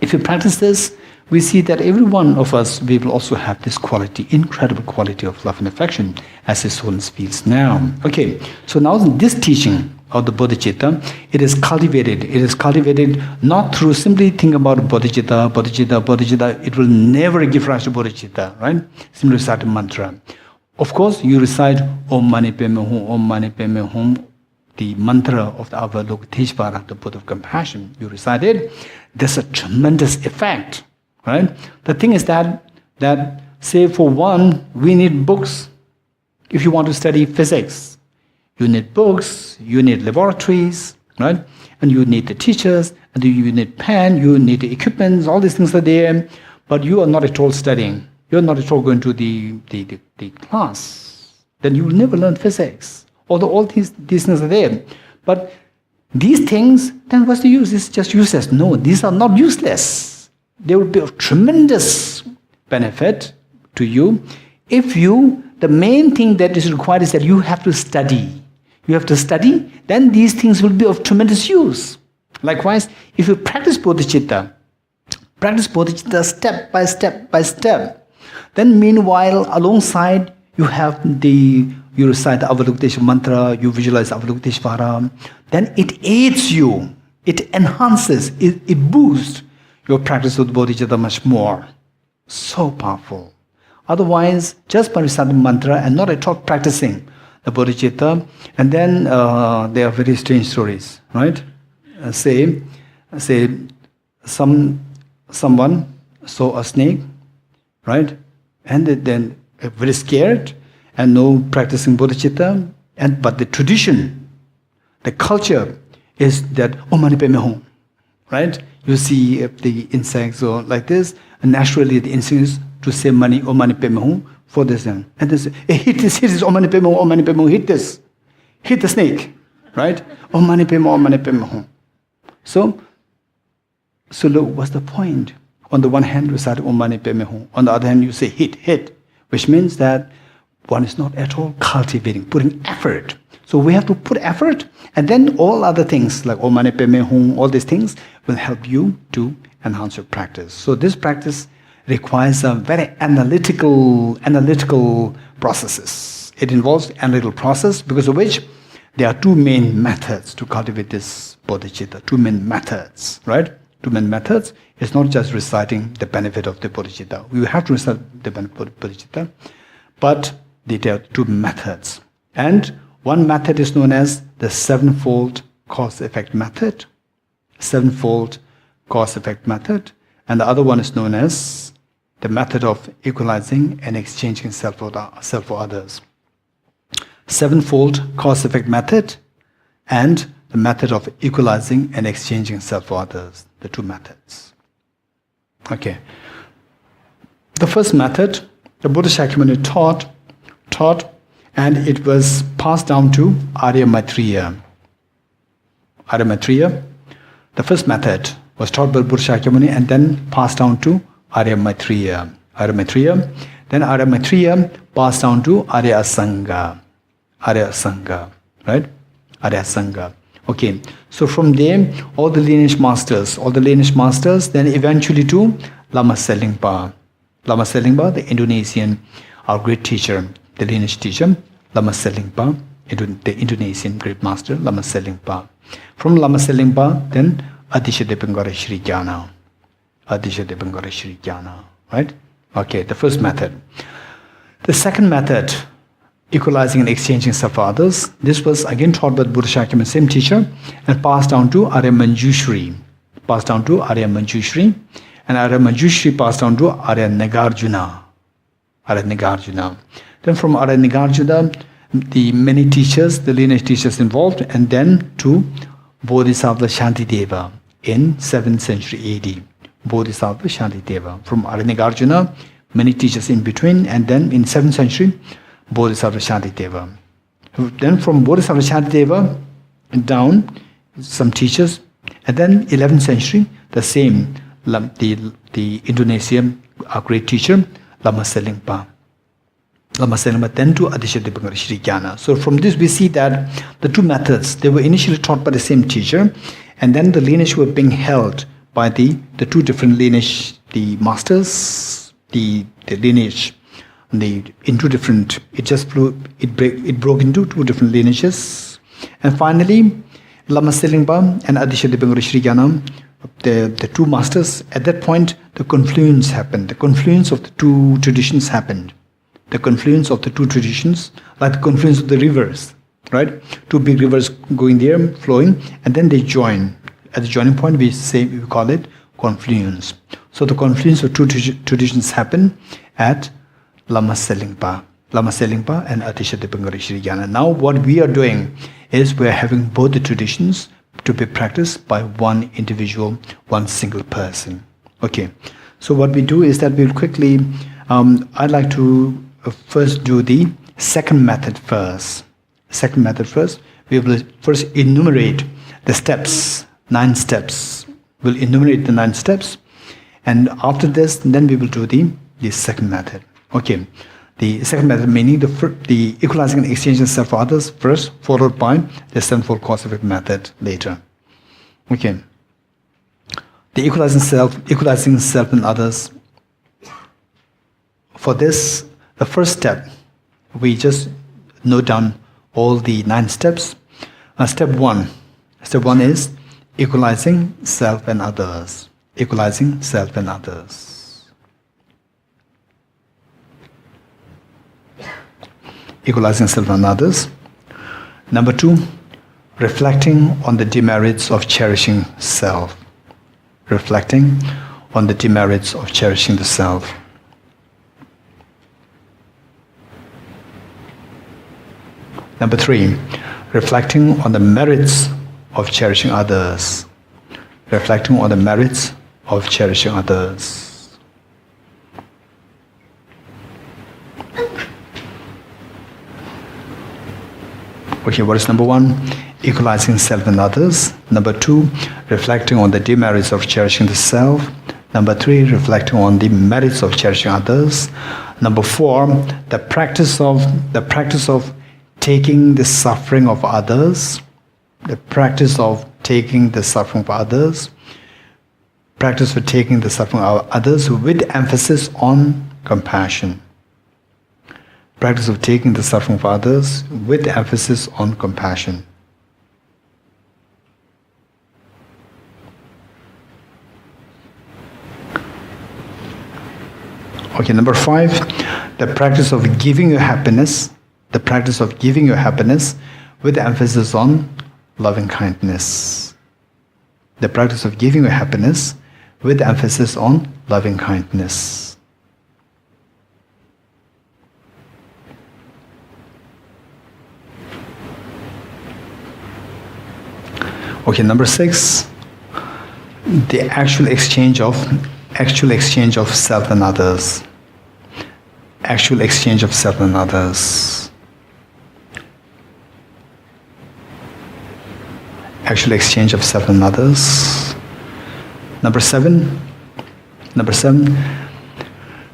Speaker 1: If you practice this, we see that every one of us, we will also have this quality, incredible quality of love and affection, as His Holiness feels now. Okay, so now this teaching of the bodhicitta, it is cultivated. It is cultivated not through simply thinking about bodhicitta. It will never give rise to bodhicitta, right? Simply recite a mantra. Of course, you recite Om Mani Padme Hum, the mantra of the Avalokiteshvara, the Buddha of compassion. You recite it. There's a tremendous effect. Right? The thing is that say for one, we need books. If you want to study physics, you need books, you need laboratories, right? And you need the teachers, and you need pen, you need the equipment, all these things are there, but you are not at all studying. You're not at all going to the class. Then you will never learn physics. Although all these things are there. But these things, then what's the use? It's just useless. No, these are not useless. They will be of tremendous benefit to you if the main thing that is required is that you have to study. You have to study, then these things will be of tremendous use. Likewise, if you practice bodhicitta step by step, then meanwhile, alongside, you recite the Avalokiteshvara mantra, you visualize Avalokiteshvara, then it aids you, it enhances, it boosts your practice of bodhicitta much more. So powerful. Otherwise, just by reciting mantra and not at all practicing, the bodhicitta, and then there are very strange stories, right? Say, someone saw a snake, right? And then very scared, and no practicing bodhicitta, but the tradition, the culture is that Om Mani Padme Hum, right? You see the insects or like this, and naturally the instinct is to say Om Mani Padme Hum for this thing. And they say, hey, hit this, Om Mani Padme Hum, Om Mani Padme Hum, hit this. Hit the snake, right? Om Mani Padme Hum, Om Mani Padme Hum. So look, what's the point? On the one hand, you recite Om Mani Padme Hum. On the other hand, you say hit, which means that one is not at all cultivating, putting effort. So we have to put effort, and then all other things like Om Mani Padme Hum, all these things will help you to enhance your practice. So this practice requires a very analytical processes. It involves analytical process, because of which there are two main methods to cultivate this bodhicitta. Two main methods, right? Two main methods. It's not just reciting the benefit of the bodhicitta. We have to recite the benefit of the bodhicitta, but there are two methods. And one method is known as the sevenfold cause-effect method. Sevenfold cause-effect method. And the other one is known as the method of equalizing and exchanging self for others. Sevenfold cause-effect method and the method of equalizing and exchanging self for others. The two methods. Okay. The first method, the Buddha Shakyamuni taught, and it was passed down to Arya Maitreya. Arya Maitreya, the first method was taught by Buddha Shakyamuni and then passed down to Arya Maitreya. Then Arya Maitreya passed down to Arya Asanga. Right? Arya Asanga. Okay, so from there, all the lineage masters, then eventually to Lama Selingpa. Lama Selingpa, the Indonesian, our great teacher, the lineage teacher, Lama Selingpa, the Indonesian great master, Lama Selingpa. From Lama Selingpa, then Adisha Dipangara Sri Jnana. Right? Okay, the first method. The second method, equalizing and exchanging self for others. This was again taught by Buddha Shakyamuni, same teacher, and passed down to Arya Manjushri. And Arya Manjushri passed down to Arya Nagarjuna. Then from Arya Nagarjuna, the many teachers, the lineage teachers involved, and then to Bodhisattva Shantideva in 7th century AD. Bodhisattva Shantideva. From Arya Nagarjuna, many teachers in between, and then in 7th century, Bodhisattva Shantideva. Then from Bodhisattva Shantideva down, some teachers, and then 11th century, the same, the Indonesian great teacher, Lama Selingpa. Then to Adisha Dipangara Sri Jnana. So from this we see that the two methods, they were initially taught by the same teacher, and then the lineage were being held by the two different lineage, the masters, the lineage, in two different, it broke into two different lineages. And finally, Lama Selingpa and Adisha Dipangara Sri Jnana, the two masters, at that point, the confluence happened. The confluence of the two traditions happened. The confluence of the two traditions, like the confluence of the rivers, right? Two big rivers going there, flowing, and then they join. At the joining point, we call it confluence. So the confluence of two traditions happen at Lama Selingpa and Adisha Dipangara Sri Jnana. Now what we are doing is we are having both the traditions to be practiced by one individual, one single person. Okay, so what we do is that we'll quickly, I'd like to first do the second method first. We will first enumerate the steps, 9 steps. We'll enumerate the 9 steps, and after this, then we will do the second method. Okay, the second method meaning the equalizing and exchanging self for others first, followed by the sevenfold cause-effect method later. Okay, the equalizing self and others. For this, the first step, we just note down all the 9 steps. Step 1 is equalizing self and others. equalizing self and others. Number 2, reflecting on the demerits of cherishing self. Reflecting on the demerits of cherishing the self. Number 3, reflecting on the merits of cherishing others. Reflecting on the merits of cherishing others. Okay, what is number 1? Equalizing self and others. Number 2, reflecting on the demerits of cherishing the self. Number 3, reflecting on the merits of cherishing others. Number 4, the practice of taking the suffering of others. The practice of taking the suffering of others. Practice for taking the suffering of others with emphasis on compassion. Practice of taking the suffering of others with emphasis on compassion. Okay, number 5, the practice of giving you happiness. The practice of giving you happiness with emphasis on loving kindness. The practice of giving you happiness with emphasis on loving kindness. Okay, number 6, the actual exchange of self and others. Actual exchange of self and others. Actual exchange of self and others. Number 7,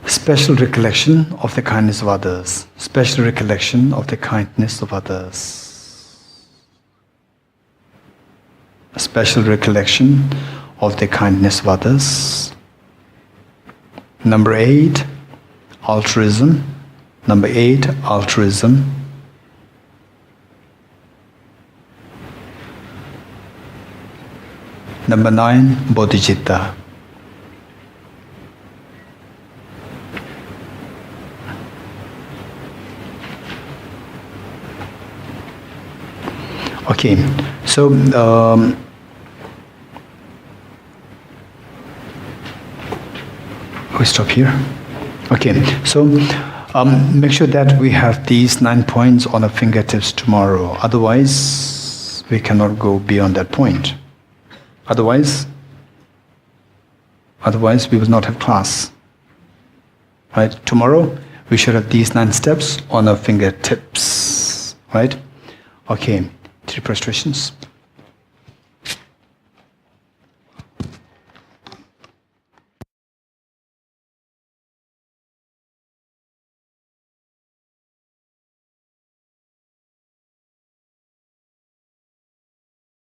Speaker 1: special recollection of the kindness of others. Special recollection of the kindness of others. Special recollection of the kindness of others. Number 8, altruism. Number 8, altruism. Number 9, Bodhicitta. Okay, so we stop here. Okay, so make sure that we have these 9 points on our fingertips tomorrow. Otherwise, we cannot go beyond that point. Otherwise, we will not have class. Right? Tomorrow, we should have these 9 steps on our fingertips. Right? Okay, 3 prostrations.